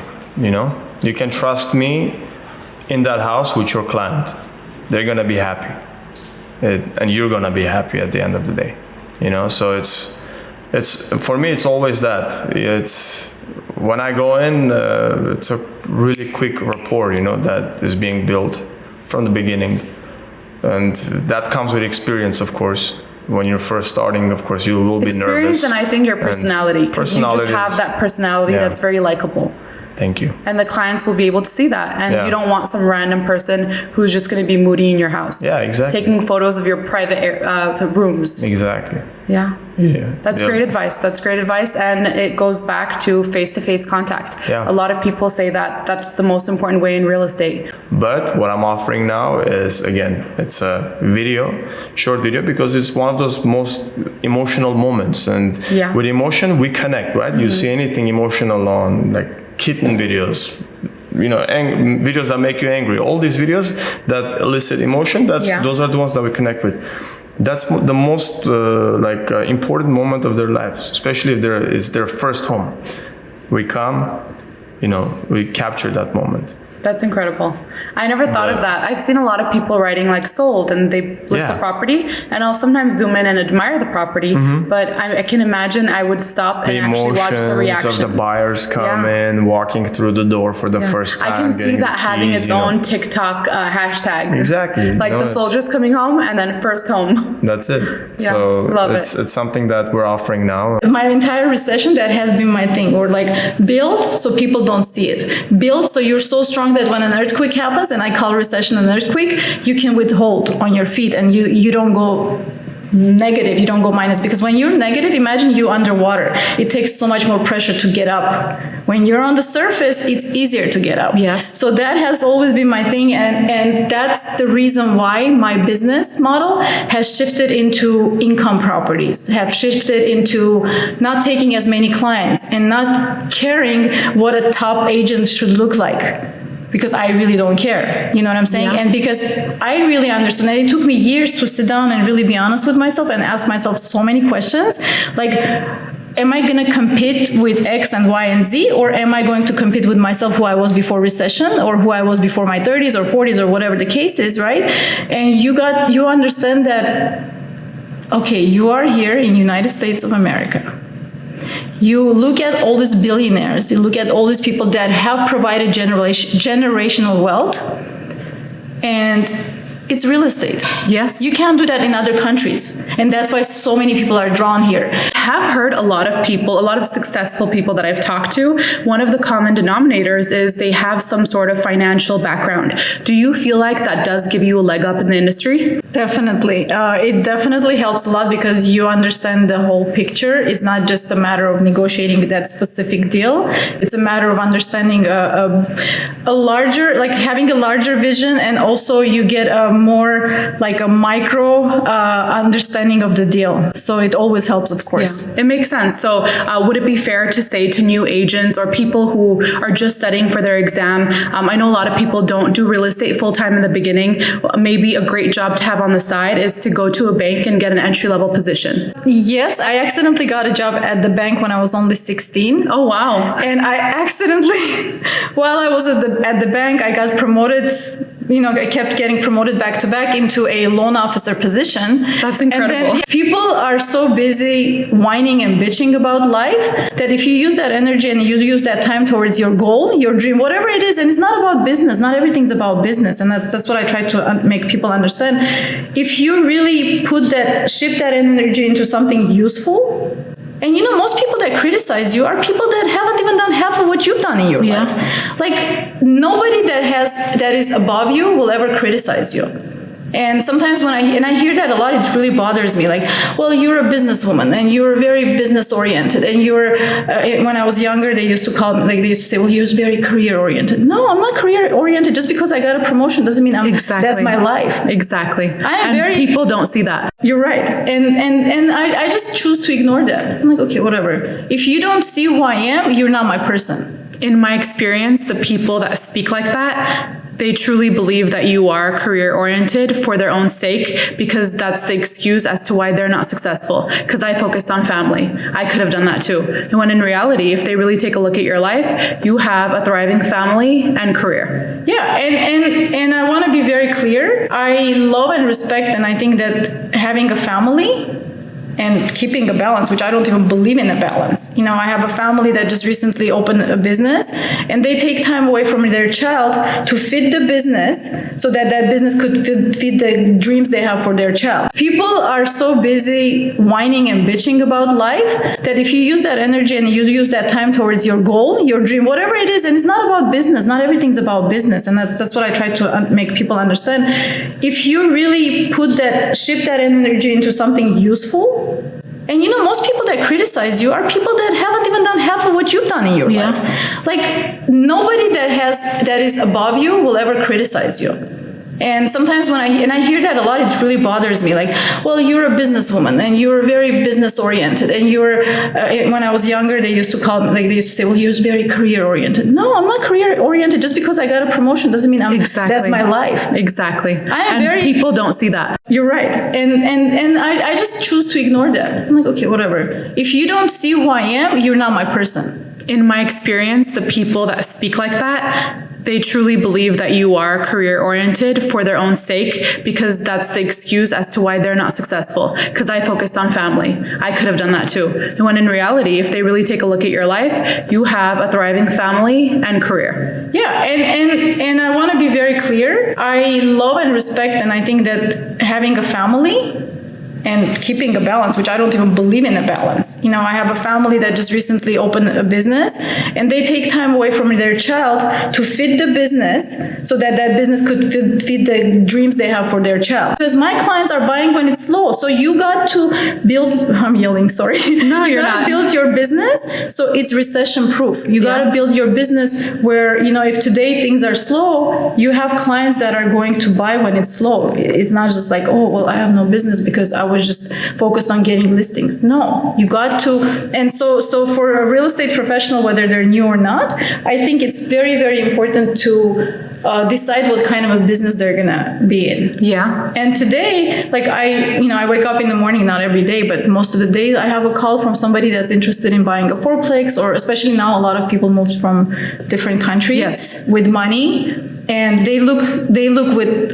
you can trust me in that house with your client. They're going to be happy. And you're going to be happy at the end of the day, so it's for me, it's always that. It's when I go in, it's a really quick rapport, that is being built from the beginning. And that comes with experience, of course. When you're first starting, of course, you will be nervous. Experience, and I think your personality. Because you just have is- that personality that's very likable. Thank you. And the clients will be able to see that. And Yeah. you don't want some random person who's just going to be moody in your house. Yeah, exactly. Taking photos of your private rooms. Exactly. Yeah. Yeah. That's Yeah. great advice. That's great advice. And it goes back to face-to-face contact. Yeah. A lot of people say that that's the most important way in real estate. But what I'm offering now is, again, it's a short video, because it's one of those most emotional moments. And Yeah. with emotion, we connect, right? You see anything emotional on like kitten videos, videos that make you angry, all these videos that elicit emotion, those are the ones that we connect with. That's the most important moment of their lives, especially if it's their first home. We come, we capture that moment. That's incredible. I never thought of that. I've seen a lot of people writing like sold, and they list the property, and I'll sometimes zoom in and admire the property, but I can imagine I would stop and actually watch the reactions. Of the buyers come in, walking through the door for the first time. I can see getting that the having keys, its own TikTok hashtag. Exactly. Like the soldiers coming home and then first home. That's it. Yeah, So love it's something that we're offering now. My entire recession, that has been my thing. Or like build so people don't see it. Build so you're so strong that when an earthquake happens, and I call recession an earthquake, you can withhold on your feet, and you don't go negative, you don't go minus, because when you're negative, imagine you underwater. It takes so much more pressure to get up. When you're on the surface, it's easier to get up. Yes. So that has always been my thing, and that's the reason why my business model has shifted into income properties, have shifted into not taking as many clients and not caring what a top agent should look like. Because I really don't care. You know what I'm saying? Yeah. And because I really understand, and it took me years to sit down and really be honest with myself and ask myself so many questions. Like, am I going to compete with X and Y and Z, or am I going to compete with myself, who I was before recession, or who I was before my 30s or 40s or whatever the case is, right? And you understand that, okay, you are here in the United States of America. You look at all these billionaires, you look at all these people that have provided generational wealth, and it's real estate. Yes. You can't do that in other countries. And that's why so many people are drawn here. Have heard a lot of people, a lot of successful people that I've talked to, one of the common denominators is they have some sort of financial background. Do you feel like that does give you a leg up in the industry? Definitely. It definitely helps a lot, because you understand the whole picture. It's not just a matter of negotiating that specific deal. It's a matter of understanding a larger, like having a larger vision, and also you get a more like a micro understanding of the deal. So it always helps, of course. Yeah, it makes sense. So would it be fair to say to new agents or people who are just studying for their exam, I know a lot of people don't do real estate full-time in the beginning, maybe a great job to have on the side is to go to a bank and get an entry-level position. Yes, I accidentally got a job at the bank when I was only 16. Oh, wow. And I accidentally, while I was at the bank, I got promoted. I kept getting promoted back to back into a loan officer position. That's incredible. And then people are so busy whining and bitching about life that if you use that energy and you use that time towards your goal, your dream, whatever it is, and it's not about business, not everything's about business. And that's what I try to make people understand. If you really shift that energy into something useful, and most people that criticize you are people that haven't even done half of what you've done in your life. Like nobody that is above you will ever criticize you. And sometimes when I hear that a lot, it really bothers me. Like, well, you're a businesswoman and you're very business oriented. And when I was younger, they used to say, well, you're very career oriented. No, I'm not career oriented. Just because I got a promotion doesn't mean that's my life. Exactly. People don't see that. You're right. And I just choose to ignore that. I'm like, okay, whatever. If you don't see who I am, you're not my person. In my experience, the people that speak like that, they truly believe that you are career oriented for their own sake, because that's the excuse as to why they're not successful. Because I focused on family. I could have done that too. And when in reality, if they really take a look at your life, you have a thriving family and career. Yeah. And I want to be very clear. I love and respect, and I think that having a family and keeping a balance, which I don't even believe in a balance. I have a family that just recently opened a business, and they take time away from their child to feed the business so that business could feed the dreams they have for their child. People are so busy whining and bitching about life that if you use that energy and you use that time towards your goal, your dream, whatever it is, and it's not about business, not everything's about business. And that's what I try to make people understand. If you really shift that energy into something useful, and most people that criticize you are people that haven't even done half of what you've done in your life. Like nobody that is above you will ever criticize you. And sometimes when I hear that a lot, it really bothers me. Like, well, you're a businesswoman and you're very business oriented. And when I was younger, they used to say, well, you're very career oriented. No, I'm not career oriented. Just because I got a promotion doesn't mean that's my life. Exactly. People don't see that. You're right. And I just choose to ignore that. I'm like, okay, whatever. If you don't see who I am, you're not my person. In my experience, the people that speak like that, they truly believe that you are career oriented for their own sake, because that's the excuse as to why they're not successful. Because I focused on family. I could have done that too. And when in reality, if they really take a look at your life, you have a thriving family and career. Yeah. And I want to be very clear. I love and respect, and I think that having a family and keeping a balance, which I don't even believe in a balance. I have a family that just recently opened a business, and they take time away from their child to feed the business so that business could feed the dreams they have for their child. Because my clients are buying when it's slow. So you got to build, I'm yelling, sorry. No, you're not. Build your business so it's recession proof. You got to build your business where, if today things are slow, you have clients that are going to buy when it's slow. It's not just like, oh, well, I have no business because I was just focused on getting listings. No, you got to. And so for a real estate professional, whether they're new or not, I think it's very, very important to decide what kind of a business they're gonna be in. Yeah. And today, like I wake up in the morning, not every day, but most of the days I have a call from somebody that's interested in buying a fourplex, or especially now a lot of people moved from different countries with money. And they look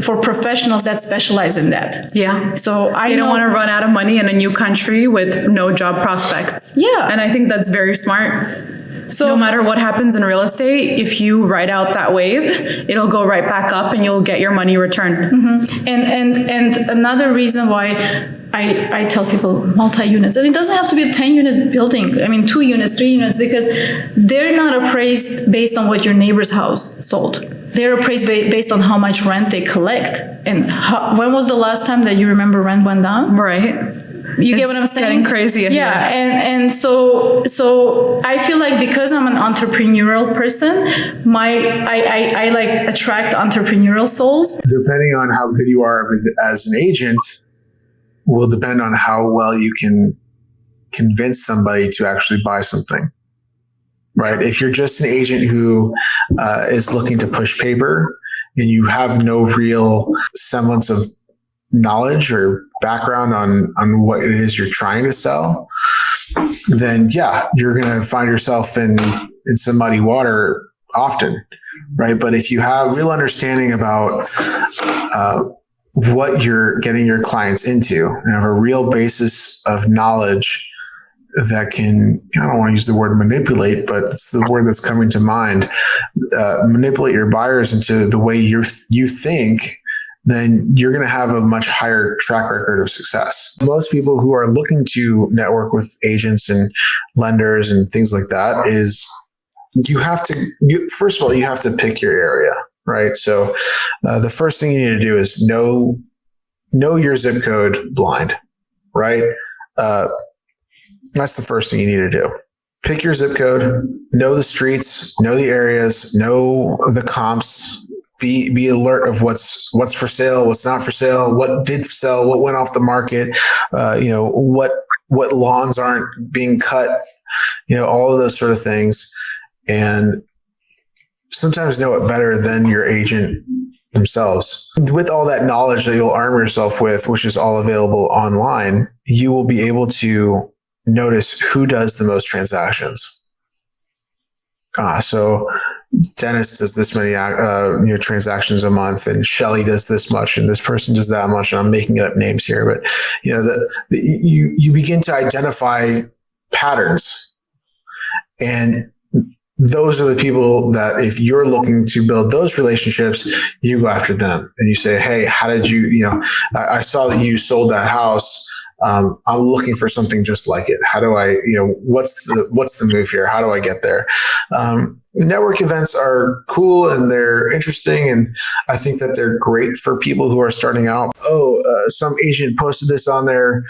for professionals that specialize in that. Yeah. So they don't want to run out of money in a new country with no job prospects. Yeah. And I think that's very smart. So no matter what happens in real estate, if you ride out that wave, it'll go right back up and you'll get your money returned. Mm-hmm. And another reason why I tell people multi-units, and it doesn't have to be a 10-unit building. 2 units, 3 units, because they're not appraised based on what your neighbor's house sold. They're appraised based on how much rent they collect. And when was the last time that you remember rent went down? Right. You get what I'm saying? Getting crazy. Yeah. And so I feel like because I'm an entrepreneurial person, I like attract entrepreneurial souls. Depending on how good you are as an agent will depend on how well you can convince somebody to actually buy something. Right. If you're just an agent who is looking to push paper and you have no real semblance of knowledge or background on what it is you're trying to sell, then yeah, you're going to find yourself in some muddy water often, right? But if you have real understanding about what you're getting your clients into and have a real basis of knowledge that can, I don't want to use the word manipulate, but it's the word that's coming to mind, manipulate your buyers into the way you think, then you're going to have a much higher track record of success. Most people who are looking to network with agents and lenders and things like that is first of all, you have to pick your area, right? So the first thing you need to do is know your zip code blind, right? That's the first thing you need to do. Pick your zip code, know the streets, know the areas, know the comps, be alert of what's for sale, what's not for sale, what did sell, what went off the market, what lawns aren't being cut, all of those sort of things. And sometimes know it better than your agent themselves. With all that knowledge that you'll arm yourself with, which is all available online, you will be able to notice who does the most transactions. So Dennis does this many transactions a month, and Shelly does this much, and this person does that much. And I'm making up names here, but you begin to identify patterns, and those are the people that if you're looking to build those relationships, you go after them and you say, hey, how did I saw that you sold that house. I'm looking for something just like it. How do I, what's the move here? How do I get there? Network events are cool and they're interesting. And I think that they're great for people who are starting out. Some agent posted this on their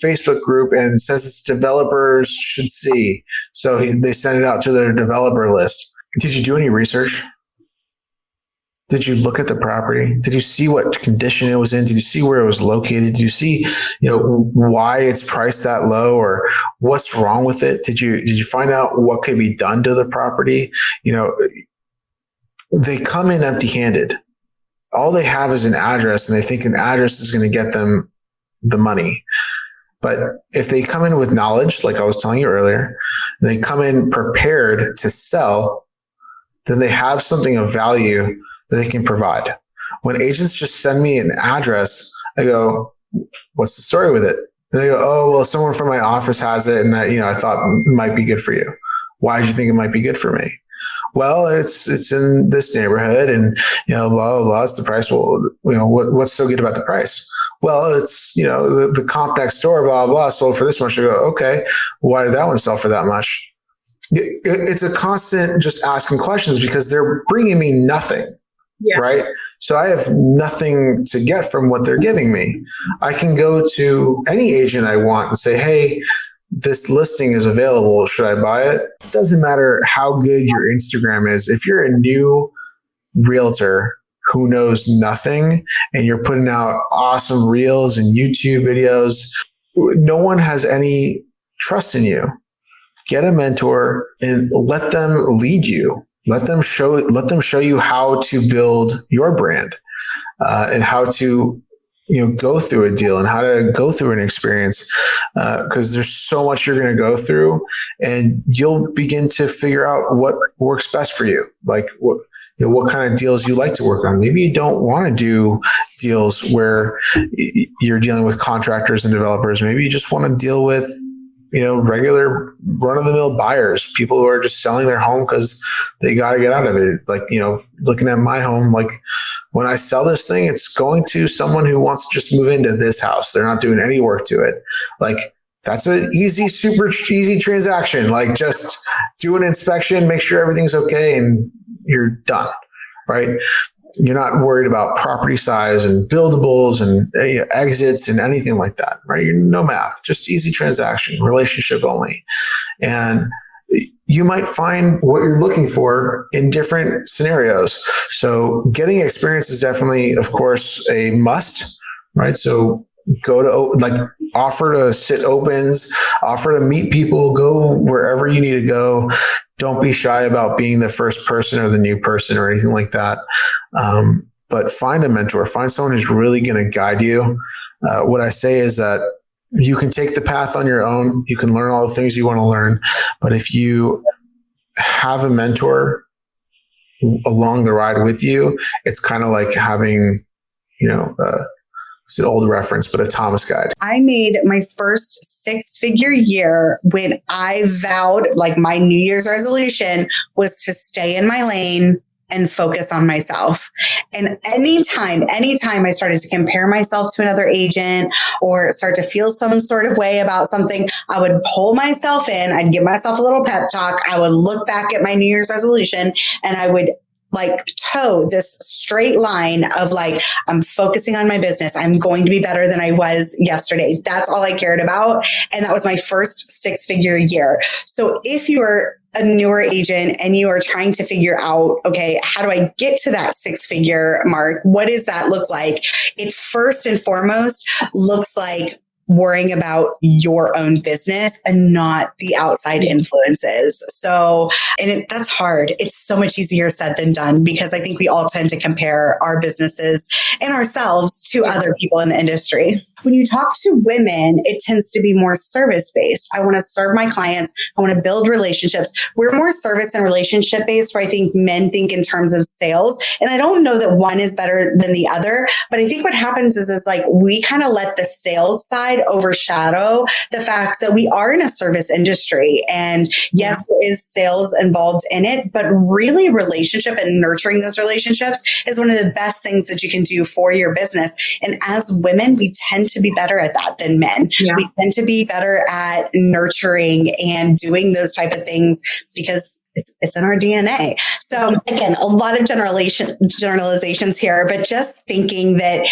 Facebook group and says it's developers should see. So they send it out to their developer list. Did you do any research? Did you look at the property? Did you see what condition it was in? Did you see where it was located? Did you see, why it's priced that low or what's wrong with it? Did you find out what could be done to the property? They come in empty-handed. All they have is an address, and they think an address is going to get them the money. But if they come in with knowledge, like I was telling you earlier, and they come in prepared to sell, then they have something of value that they can provide. When agents just send me an address, I go, what's the story with it? And they go, oh, well, someone from my office has it. And I thought it might be good for you. Why did you think it might be good for me? Well, it's in this neighborhood and, blah, blah, blah. It's the price. Well, what's so good about the price? Well, it's, the comp next door, blah, blah, sold for this much. I go, okay, why did that one sell for that much? It's a constant just asking questions because they're bringing me nothing. Yeah. Right. So I have nothing to get from what they're giving me. I can go to any agent I want and say, hey, this listing is available. Should I buy it? It doesn't matter how good your Instagram is. If you're a new realtor who knows nothing and you're putting out awesome reels and YouTube videos, no one has any trust in you. Get a mentor and let them lead you. Let them show you how to build your brand and how to go through a deal and how to go through an experience because there's so much you're going to go through, and you'll begin to figure out what works best for you. Like what kind of deals you like to work on. Maybe you don't want to do deals where you're dealing with contractors and developers. Maybe you just want to deal with regular run-of-the-mill buyers, people who are just selling their home because they got to get out of it. It's like, looking at my home, like when I sell this thing, it's going to someone who wants to just move into this house. They're not doing any work to it. Like that's an super easy transaction. Like just do an inspection, make sure everything's okay, and you're done, right? You're not worried about property size and buildables and exits and anything like that, right? You're no math, just easy transaction, relationship only. And you might find what you're looking for in different scenarios. So getting experience is definitely, of course, a must, right? So go to offer to sit opens, offer to meet people, go wherever you need to go. Don't be shy about being the first person or the new person or anything like that. but find a mentor, find someone who's really going to guide you. What I say is that you can take the path on your own. You can learn all the things you want to learn. But if you have a mentor along the ride with you, it's kind of like having, it's an old reference, but a Thomas guide. I made my first 6-figure year when I vowed, like, my New Year's resolution was to stay in my lane and focus on myself. And anytime I started to compare myself to another agent or start to feel some sort of way about something, I would pull myself in. I'd give myself a little pep talk. I would look back at my New Year's resolution and I would toe this straight line of I'm focusing on my business. I'm going to be better than I was yesterday. That's all I cared about. And that was my first 6-figure year. So if you're a newer agent and you are trying to figure out, okay, how do I get to that 6-figure mark? What does that look like? It first and foremost looks like worrying about your own business and not the outside influences. So, that's hard. It's so much easier said than done because I think we all tend to compare our businesses and ourselves to other people in the industry. When you talk to women, it tends to be more service-based. I want to serve my clients. I want to build relationships. We're more service and relationship-based, where I think men think in terms of sales. And I don't know that one is better than the other, but I think what happens is we kind of let the sales side overshadow the fact that we are in a service industry. And yes, there is sales involved in it, but really relationship and nurturing those relationships is one of the best things that you can do for your business. And as women, we tend to be better at that than men. Yeah. We tend to be better at nurturing and doing those type of things because it's in our DNA. So again, a lot of generalizations here, but just thinking that,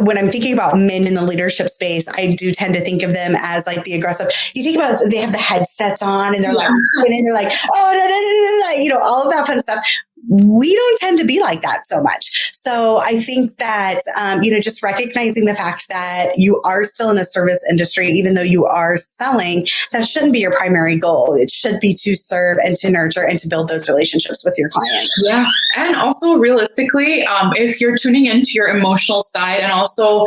when I'm thinking about men in the leadership space, I do tend to think of them as the aggressive. You think about they have the headsets on and they're and they're like, oh, all of that fun stuff. We don't tend to be like that so much. So I think that, just recognizing the fact that you are still in a service industry, even though you are selling, that shouldn't be your primary goal. It should be to serve and to nurture and to build those relationships with your clients. Yeah. And also realistically, if you're tuning into your emotional side and also,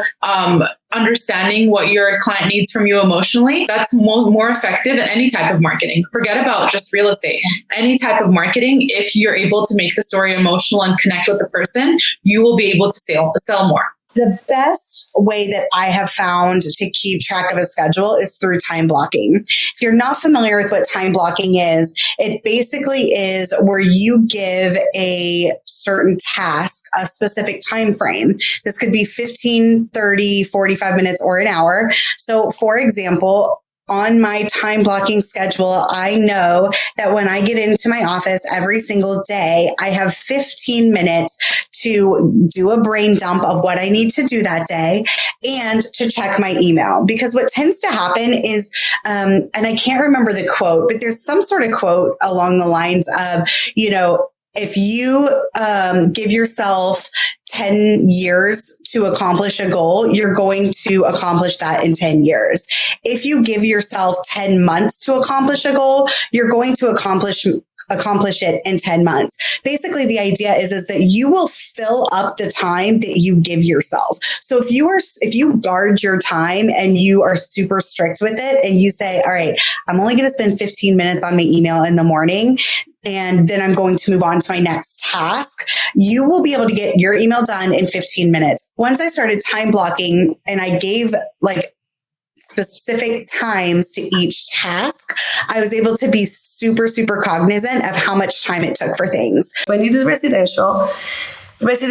understanding what your client needs from you emotionally, that's more effective in any type of marketing. Forget about just real estate. Any type of marketing, if you're able to make the story emotional and connect with the person, you will be able to sell more. The best way that I have found to keep track of a schedule is through time blocking. If you're not familiar with what time blocking is, it basically is where you give a certain task a specific time frame. This could be 15, 30, 45 minutes, or an hour. So for example, on my time blocking schedule, I know that when I get into my office every single day, I have 15 minutes to do a brain dump of what I need to do that day and to check my email. Because what tends to happen is, and I can't remember the quote, but there's some sort of quote along the lines of, if you give yourself 10 years to accomplish a goal, you're going to accomplish that in 10 years. If you give yourself 10 months to accomplish a goal, you're going to accomplish it in 10 months. Basically, the idea is that you will fill up the time that you give yourself. So if you guard your time and you are super strict with it and you say, all right, I'm only going to spend 15 minutes on my email in the morning, and then I'm going to move on to my next task, you will be able to get your email done in 15 minutes. Once I started time blocking and I gave specific times to each task, I was able to be super, super cognizant of how much time it took for things. When you do residential is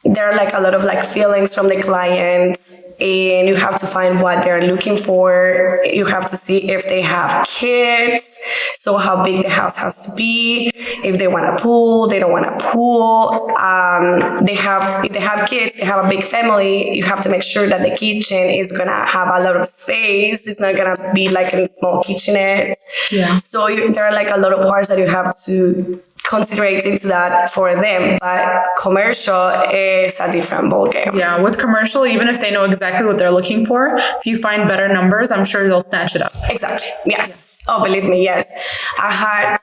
there are a lot of feelings from the clients, and you have to find what they're looking for. You have to see if they have kids, so how big the house has to be, if they want a pool, they don't want a pool. If they have kids, they have a big family, you have to make sure that the kitchen is gonna have a lot of space. It's not gonna be in small kitchenettes. Yeah. So there are a lot of parts that you have to consider into that for them, but commercial is a different ballgame. Yeah, with commercial, even if they know exactly what they're looking for, if you find better numbers, I'm sure they'll snatch it up. Exactly. Yes. Oh, believe me, yes. I had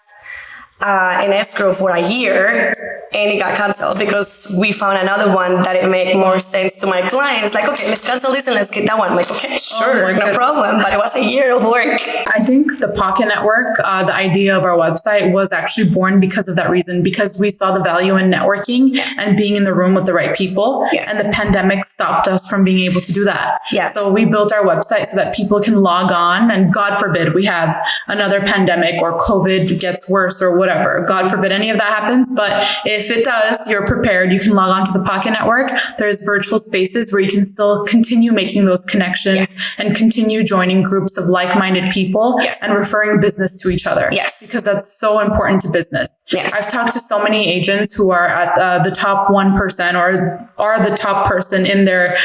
in escrow for a year, and it got canceled because we found another one that it made more sense to my clients. Like, okay, let's cancel this and let's get that one. I'm like, okay, sure, no problem. But it was a year of work. I think the Pocket Network, the idea of our website was actually born because of that reason, because we saw the value in networking and being in the room with the right people. And the pandemic stopped us from being able to do that. So we built our website so that people can log on, and God forbid we have another pandemic or COVID gets worse or whatever. God forbid any of that happens. But if it does, you're prepared. You can log on to the Pocket Network. There's virtual spaces where you can still continue making those connections and continue joining groups of like-minded people and referring business to each other. Because that's so important to business. I've talked to so many agents who are at the top 1% or are the top person in their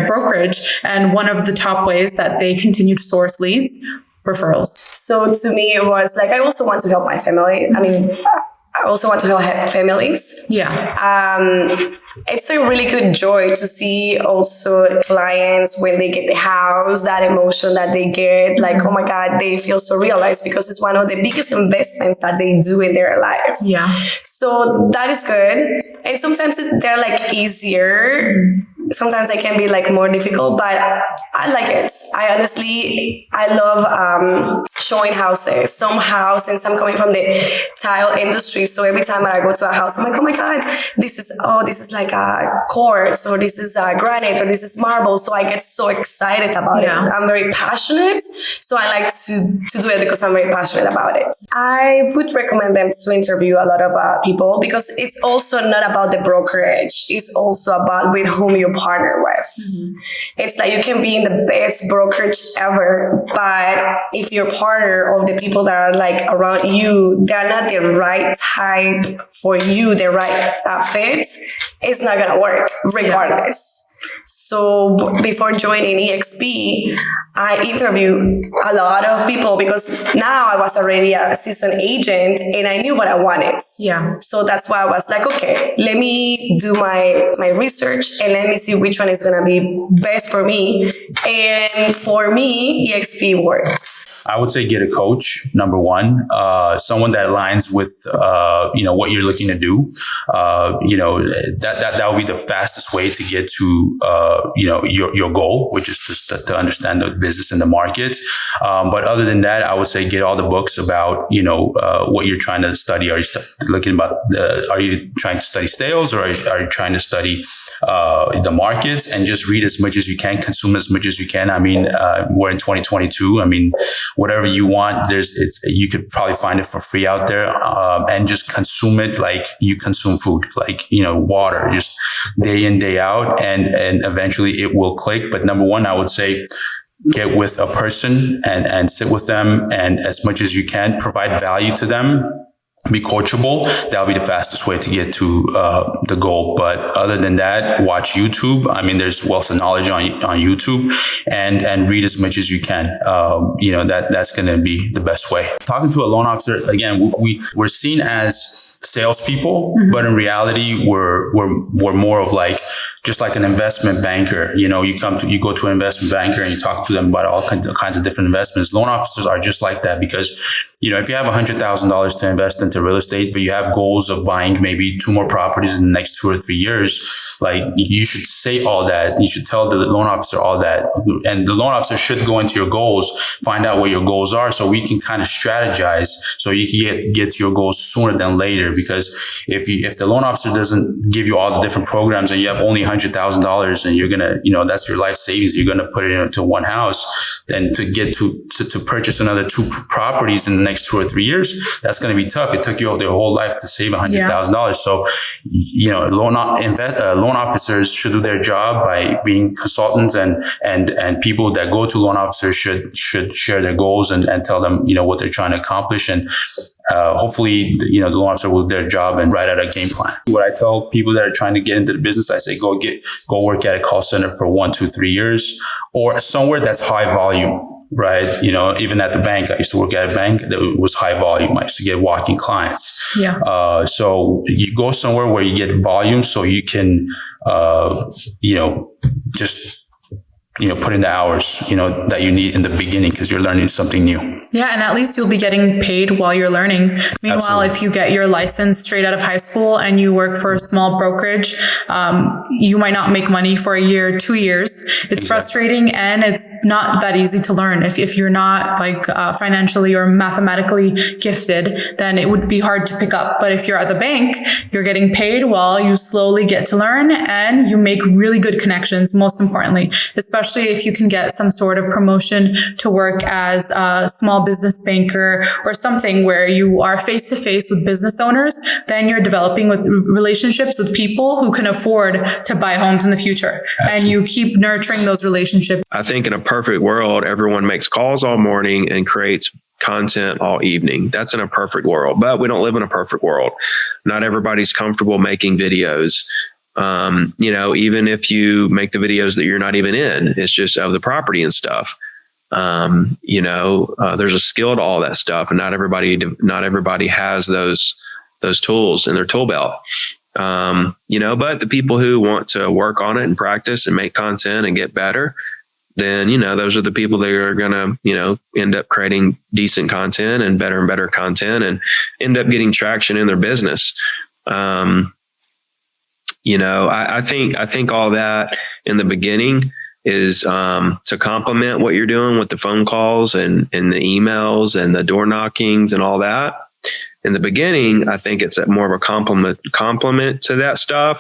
brokerage. And one of the top ways that they continue to source leads, referrals. So to me, it was like, I also want to help my family. I mean, I also want to help families. It's a really good joy to see also clients when they get the house, that emotion that they get, like, oh my God, they feel so realized because it's one of the biggest investments that they do in their life. So that is good. And sometimes they're like easier. Sometimes they can be like more difficult, but I like it. I love showing houses. Some house, and some coming from the tile industry. So every time I go to a house, I'm like, oh my God, this is like a quartz, or this is a granite, or this is marble. So I get so excited about it. I'm very passionate. So I like to do it because I'm very passionate about it. I would recommend them to interview a lot of people, because it's also not about the brokerage. It's also about with whom you partner with. It's like you can be in the best brokerage ever, but if your partner or the people that are like around you, they're not the right type for you, the right fit, it's not gonna work regardless. So before joining EXP, I interviewed a lot of people because now I was already a seasoned agent and I knew what I wanted. So that's why I was like, okay, let me do my research and let me see which one is going to be best for me. And for me, EXP worked. I would say get a coach, number one, someone that aligns with, what you're looking to do. That would be the fastest way to get to, your goal, which is just to understand the business and the market. But other than that, I would say get all the books about, what you're trying to study. Are you trying to study sales, or are you trying to study, the markets, and just read as much as you can, consume as much as you can. I mean, we're in 2022. I mean, whatever you want, you could probably find it for free out there, and just consume it like you consume food, like, water, just day in, day out, and eventually it will click. But number one, I would say get with a person and sit with them, and as much as you can, provide value to them. Be coachable. That'll be the fastest way to get to the goal. But other than that, watch YouTube. I mean, there's wealth of knowledge on YouTube, and read as much as you can. That's going to be the best way. Talking to a loan officer, again, we're seen as salespeople, but in reality, we're more of like just like an investment banker. You go to an investment banker and you talk to them about all kinds of different investments. Loan officers are just like that, because if you have $100,000 to invest into real estate, but you have goals of buying maybe 2 more properties in the next 2 or 3 years, like, you should say all that. You should tell the loan officer all that, and the loan officer should go into your goals, find out what your goals are, so we can kind of strategize, so you can get to your goals sooner than later. Because if the loan officer doesn't give you all the different programs, and you have only $100,000 and you're gonna, that's your life savings, you're gonna put it into one house, then to get to purchase another 2 properties in the next 2 or 3 years, that's gonna be tough. It took you their whole life to save $100,000. So, loan officers should do their job by being consultants, and people that go to loan officers should share their goals and tell them, what they're trying to accomplish. And hopefully, the loan officer will do their job and write out a game plan. What I tell people that are trying to get into the business, I say, go work at a call center for 1, 2, 3 years, or somewhere that's high volume, right? Even at the bank, I used to work at a bank that was high volume. I used to get walking clients. So you go somewhere where you get volume, so you can, just put in the hours, that you need in the beginning because you're learning something new. Yeah, and at least you'll be getting paid while you're learning. Meanwhile, Absolutely. if you get your license straight out of high school and you work for a small brokerage, you might not make money for a year, 2 years. It's frustrating, and it's not that easy to learn. If you're not like financially or mathematically gifted, then it would be hard to pick up. But if you're at the bank, you're getting paid while you slowly get to learn, and you make really good connections, most importantly, especially if you can get some sort of promotion to work as a small business banker or something where you are face to face with business owners, then you're developing with relationships with people who can afford to buy homes in the future. Absolutely. And you keep nurturing those relationships. I think in a perfect world, everyone makes calls all morning and creates content all evening. That's in a perfect world, but we don't live in a perfect world. Not everybody's comfortable making videos. Even if you make the videos that you're not even in, it's just of the property and stuff. There's a skill to all that stuff, and not everybody has those tools in their tool belt. But the people who want to work on it and practice and make content and get better, then, those are the people that are going to, end up creating decent content and better content and end up getting traction in their business. I think all that in the beginning is to complement what you're doing with the phone calls and the emails and the door knockings and all that. In the beginning, I think it's more of a complement to that stuff.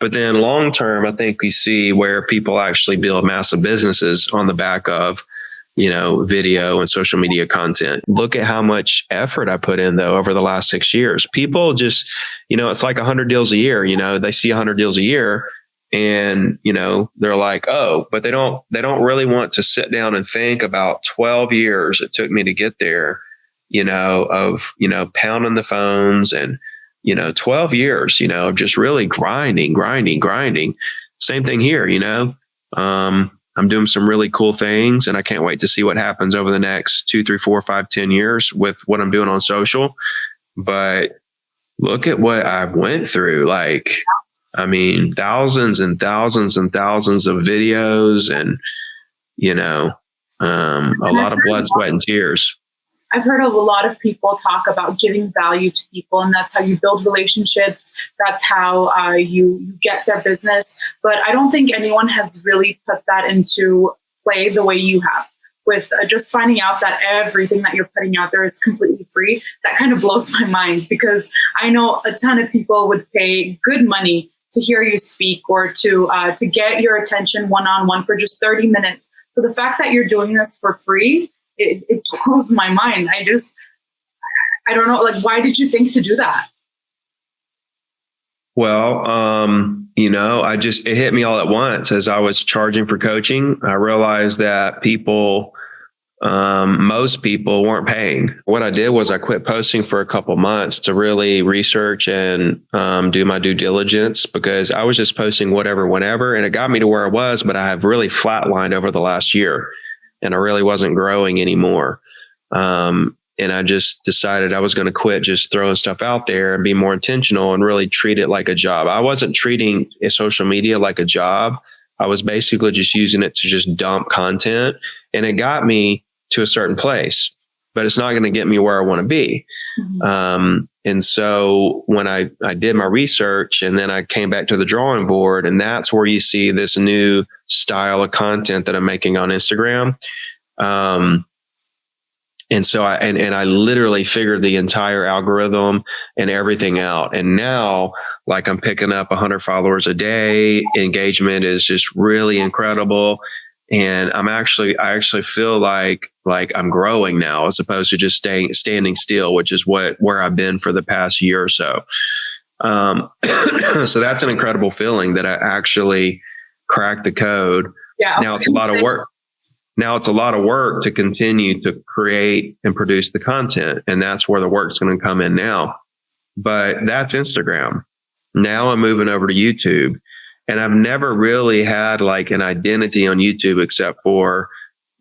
But then long term, I think we see where people actually build massive businesses on the back of, video and social media content. Look at how much effort I put in though over the last 6 years. People just, it's like 100 deals a year. They see 100 deals a year, and they're like, oh, but they don't really want to sit down and think about 12 years it took me to get there. Of pounding the phones and 12 years, of just really grinding. Same thing here. I'm doing some really cool things, and I can't wait to see what happens over the next 2, 3, 4, 5, 10 years with what I'm doing on social. But look at what I went through. Thousands and thousands and thousands of videos and, a lot of blood, sweat, and tears. I've heard of a lot of people talk about giving value to people, and that's how you build relationships. That's how you get their business. But I don't think anyone has really put that into play the way you have. With just finding out that everything that you're putting out there is completely free, that kind of blows my mind, because I know a ton of people would pay good money to hear you speak or to get your attention one-on-one for just 30 minutes. So the fact that you're doing this for free, it blows my mind. I don't know, why did you think to do that? Well, it hit me all at once. As I was charging for coaching, I realized that most people weren't paying. What I did was I quit posting for a couple months to really research and do my due diligence, because I was just posting whatever, whenever, and it got me to where I was, but I have really flatlined over the last year. And I really wasn't growing anymore. And I just decided I was going to quit just throwing stuff out there and be more intentional and really treat it like a job. I wasn't treating social media like a job. I was basically just using it to just dump content. And it got me to a certain place, but it's not going to get me where I want to be. Mm-hmm. And so when I did my research, and then I came back to the drawing board, and that's where you see this new style of content that I'm making on Instagram. And so I literally figured the entire algorithm and everything out. And now, I'm picking up 100 followers a day. Engagement is just really incredible. And I actually feel like I'm growing now, as opposed to just standing still, which is where I've been for the past year or so. So that's an incredible feeling that I actually cracked the code. Yeah. Now it's a lot of work. Now it's a lot of work to continue to create and produce the content. And that's where the work's going to come in now. But that's Instagram. Now I'm moving over to YouTube. And I've never really had an identity on YouTube, except for,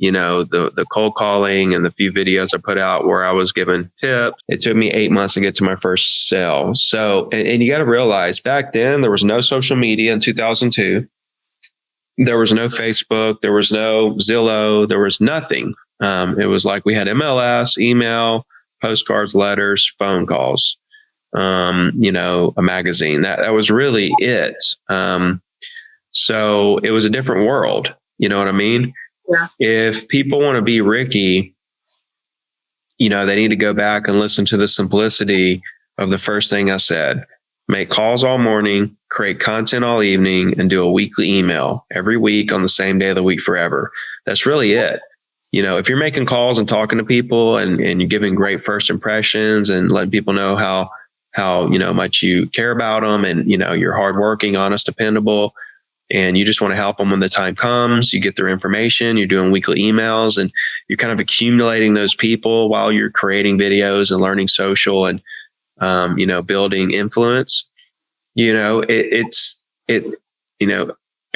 the cold calling and the few videos I put out where I was giving tips. It took me 8 months to get to my first sale. So, and you got to realize back then there was no social media in 2002. there was no Facebook, there was no Zillow, there was nothing. It was like we had MLS, email, postcards, letters, phone calls, a magazine. That was really it. So it was a different world. You know what I mean? Yeah. If people want to be Ricky, they need to go back and listen to the simplicity of the first thing I said. Make calls all morning, create content all evening, and do a weekly email every week on the same day of the week forever. That's really it. If you're making calls and talking to people and you're giving great first impressions and letting people know how much you care about them and, you're hardworking, honest, dependable, and you just want to help them when the time comes, you get their information, you're doing weekly emails, and you're kind of accumulating those people while you're creating videos and learning social and, building influence.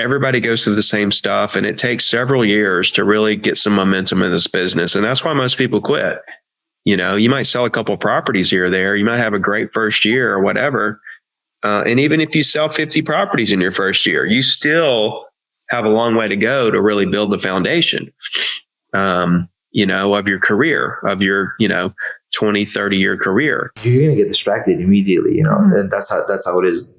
Everybody goes through the same stuff, and it takes several years to really get some momentum in this business. And that's why most people quit. You might sell a couple of properties here or there. You might have a great first year or whatever. And even if you sell 50 properties in your first year, you still have a long way to go to really build the foundation, of your career, of your, 20, 30-year career. You're going to get distracted immediately, and that's how it is.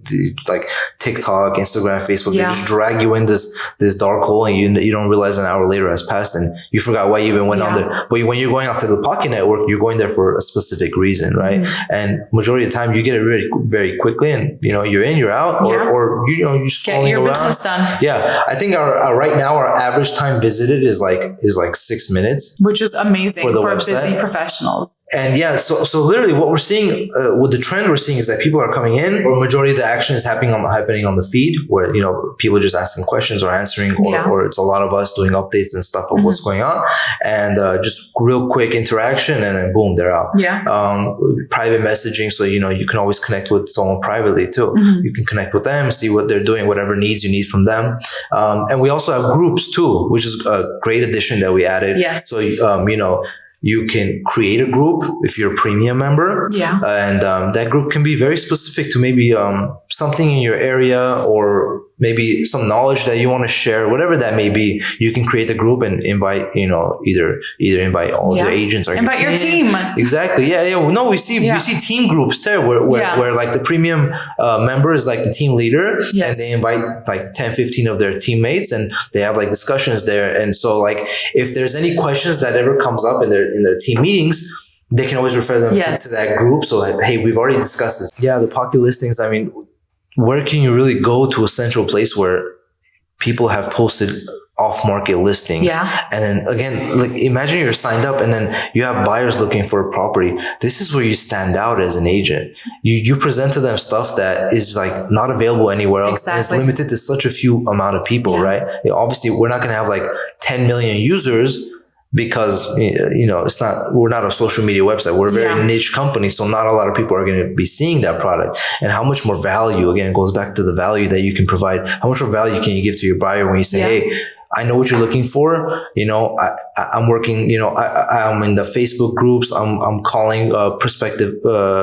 Like TikTok, Instagram, Facebook, they just drag you in this dark hole, and you don't realize an hour later has passed and you forgot why you even went on there. But when you're going after the Pocket Network, you're going there for a specific reason, right? And majority of the time you get it really very quickly, and you're in, you're out, or you're just get your business done. Yeah. I think our right now our average time visited is like 6 minutes, which is amazing for busy professionals. And so literally what we're seeing, with the trend we're seeing is that people are coming in, or majority of the action is happening on the feed, where, people just asking questions or answering, or it's a lot of us doing updates and stuff of what's going on, and just real quick interaction, and then boom, they're out. Private messaging. So, you can always connect with someone privately too. You can connect with them, see what they're doing, whatever needs you need from them. And we also have groups too, which is a great addition that we added. Yes. So, you can create a group if you're a premium member. And that group can be very specific to maybe something in your area, or maybe some knowledge that you want to share, whatever that may be. You can create a group and invite, either invite all the agents or invite your team. Exactly. Yeah. No, we see team groups there where like the premium member is like the team leader, and they invite like 10, 15 of their teammates, and they have like discussions there. And so like if there's any questions that ever comes up in their team meetings, they can always refer them to that group. So like, hey, we've already discussed this. Yeah, the Pocket listings. I mean, where can you really go to a central place where people have posted off-market listings? And then again, like imagine you're signed up and then you have buyers looking for a property. This is where you stand out as an agent. You present to them stuff that is like not available anywhere else. And it's limited to such a few amount of people, right? Obviously, we're not going to have like 10 million users, because we're not a social media website. We're a very niche company, so not a lot of people are going to be seeing that product. And how much more value, again, goes back to the value that you can provide. How much more value can you give to your buyer when you say, hey, I know what you're looking for. I'm working, I'm in the Facebook groups. I'm calling prospective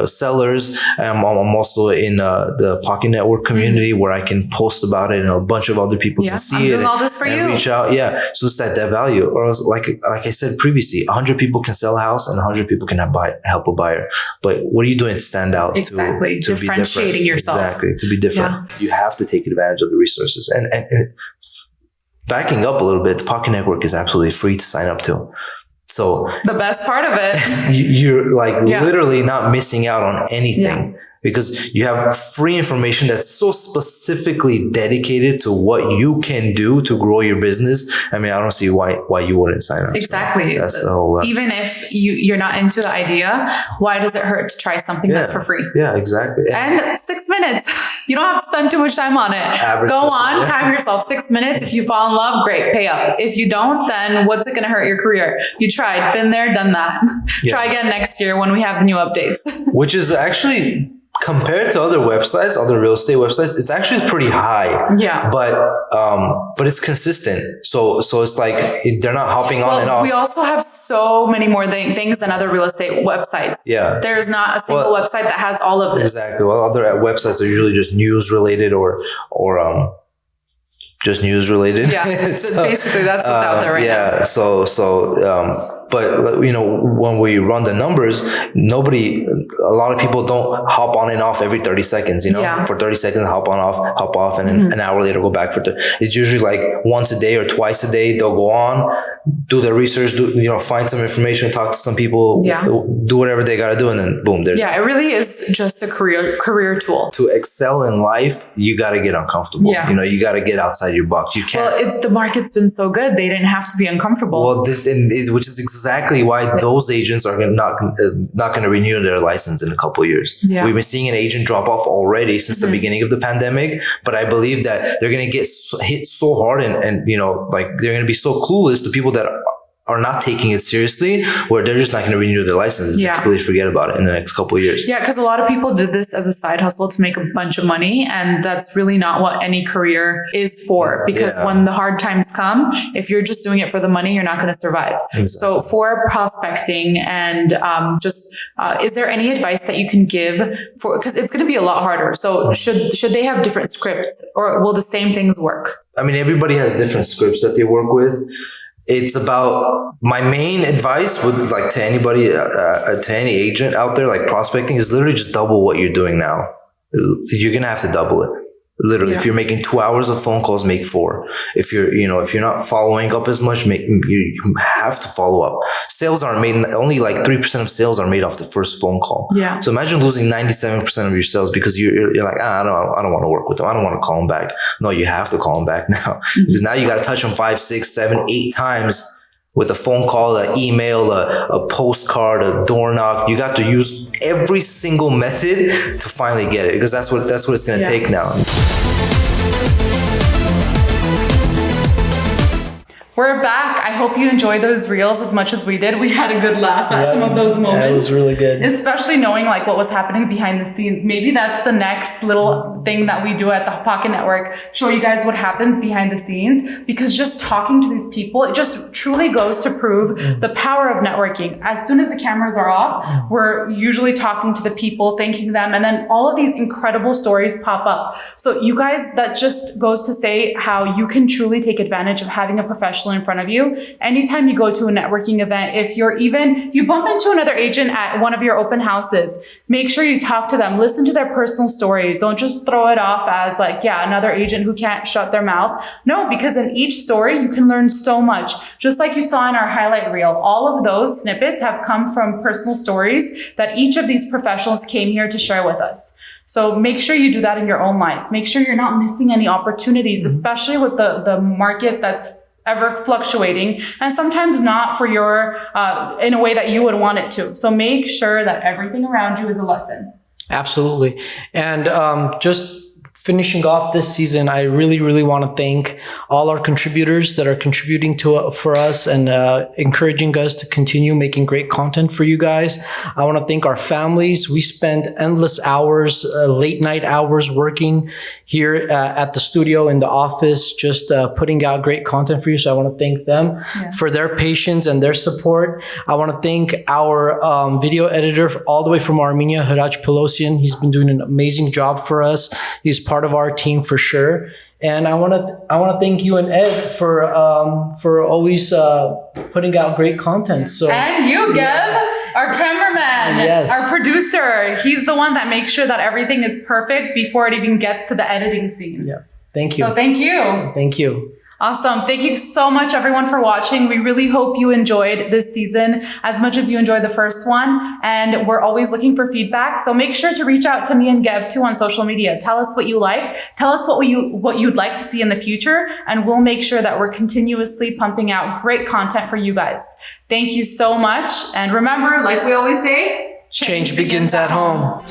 sellers. I'm also in the Pocket Network community where I can post about it, and a bunch of other people can see it. All this for you. Reach out. Yeah. So it's that value. Or else, like I said previously, 100 people can sell a house and 100 people can help a buyer. But what are you doing to stand out? Exactly. To differentiating be yourself. Exactly. To be different. You have to take advantage of the resources. And backing up a little bit, the Pocket Network is absolutely free to sign up to. So the best part of it, you're like literally not missing out on anything, because you have free information that's so specifically dedicated to what you can do to grow your business. I mean, I don't see why you wouldn't sign up. Exactly. So that's the whole. Even if you're not into the idea, why does it hurt to try something that's for free? Yeah, exactly. And 6 minutes. You don't have to spend too much time on it. Go on, time yourself 6 minutes. If you fall in love, great, pay up. If you don't, then what's it going to hurt your career? You tried, been there, done that. Try again next year when we have new updates. Which is actually, compared to other websites, other real estate websites, it's actually pretty high. Yeah. But it's consistent. So it's like they're not hopping on and off. We also have so many more things than other real estate websites. Yeah. There's not a single website that has all of this. Exactly. Well, other websites are usually just news related or just news related. Yeah, so basically that's what's out there right now. But when we run the numbers, a lot of people don't hop on and off every 30 seconds, for 30 seconds, hop off, and then an hour later go back it's usually like once a day or twice a day. They'll go on, do their research, find some information, talk to some people, do whatever they got to do. And then boom, it really is just a career tool. To excel in life, you got to get uncomfortable. You got to get outside your box. You can't. Well, the market's been so good. They didn't have to be uncomfortable. Well, which is exactly why those agents are not going to renew their license in a couple of years. Yeah. We've been seeing an agent drop off already since the beginning of the pandemic, but I believe that they're going to get hit so hard and they're going to be so clueless to people that are not taking it seriously, where they're just not going to renew their licenses and completely forget about it in the next couple of years. Yeah, because a lot of people did this as a side hustle to make a bunch of money, and that's really not what any career is for. Because when the hard times come, if you're just doing it for the money, you're not going to survive. Exactly. So for prospecting and is there any advice that you can give for, because it's going to be a lot harder. So should they have different scripts, or will the same things work? I mean, everybody has different scripts that they work with. It's about, my main advice would to anybody, to any agent out there, prospecting is literally just double what you're doing now. You're going to have to double it. Literally, if you're making 2 hours of phone calls, make 4. If you're not following up as much, you have to follow up. Sales aren't made, only 3% of sales are made off the first phone call. Yeah. So imagine losing 97% of your sales because you're like, I don't want to work with them. I don't want to call them back. No, you have to call them back now because now you got to touch them 5, 6, 7, 8 times. With a phone call, an email, a postcard, a door knock, you got to use every single method to finally get it, because that's what it's going to take now. We're back. I hope you enjoyed those reels as much as we did. We had a good laugh at some of those moments. Yeah, it was really good. Especially knowing what was happening behind the scenes. Maybe that's the next little thing that we do at the Pocket Network. Show you guys what happens behind the scenes, because just talking to these people, it just truly goes to prove the power of networking. As soon as the cameras are off, we're usually talking to the people, thanking them, and then all of these incredible stories pop up. So you guys, that just goes to say how you can truly take advantage of having a professional in front of you. Anytime you go to a networking event, if you bump into another agent at one of your open houses, make sure you talk to them, listen to their personal stories. Don't just throw it off as another agent who can't shut their mouth. No, because in each story, you can learn so much. Just like you saw in our highlight reel, all of those snippets have come from personal stories that each of these professionals came here to share with us. So make sure you do that in your own life. Make sure you're not missing any opportunities, especially with the market that's ever fluctuating, and sometimes not for your, in a way that you would want it to. So make sure that everything around you is a lesson. Absolutely. And just finishing off this season, I really, really want to thank all our contributors that are contributing for us and encouraging us to continue making great content for you guys. I want to thank our families. We spend endless hours, late night hours working here at the studio, in the office, just putting out great content for you. So I want to thank them for their patience and their support. I want to thank our video editor all the way from Armenia, Haraj Pelosian. He's been doing an amazing job for us. He's part of our team for sure. And I want to thank you and Ed for always putting out great content. So, and you, Gab, our cameraman, our producer. He's the one that makes sure that everything is perfect before it even gets to the editing scene. Yeah. Thank you. So thank you. Thank you. Awesome. Thank you so much, everyone, for watching. We really hope you enjoyed this season as much as you enjoyed the first one. And we're always looking for feedback. So make sure to reach out to me and Gab too on social media. Tell us what you like. Tell us what you'd like to see in the future. And we'll make sure that we're continuously pumping out great content for you guys. Thank you so much. And remember, like we always say, change begins at home.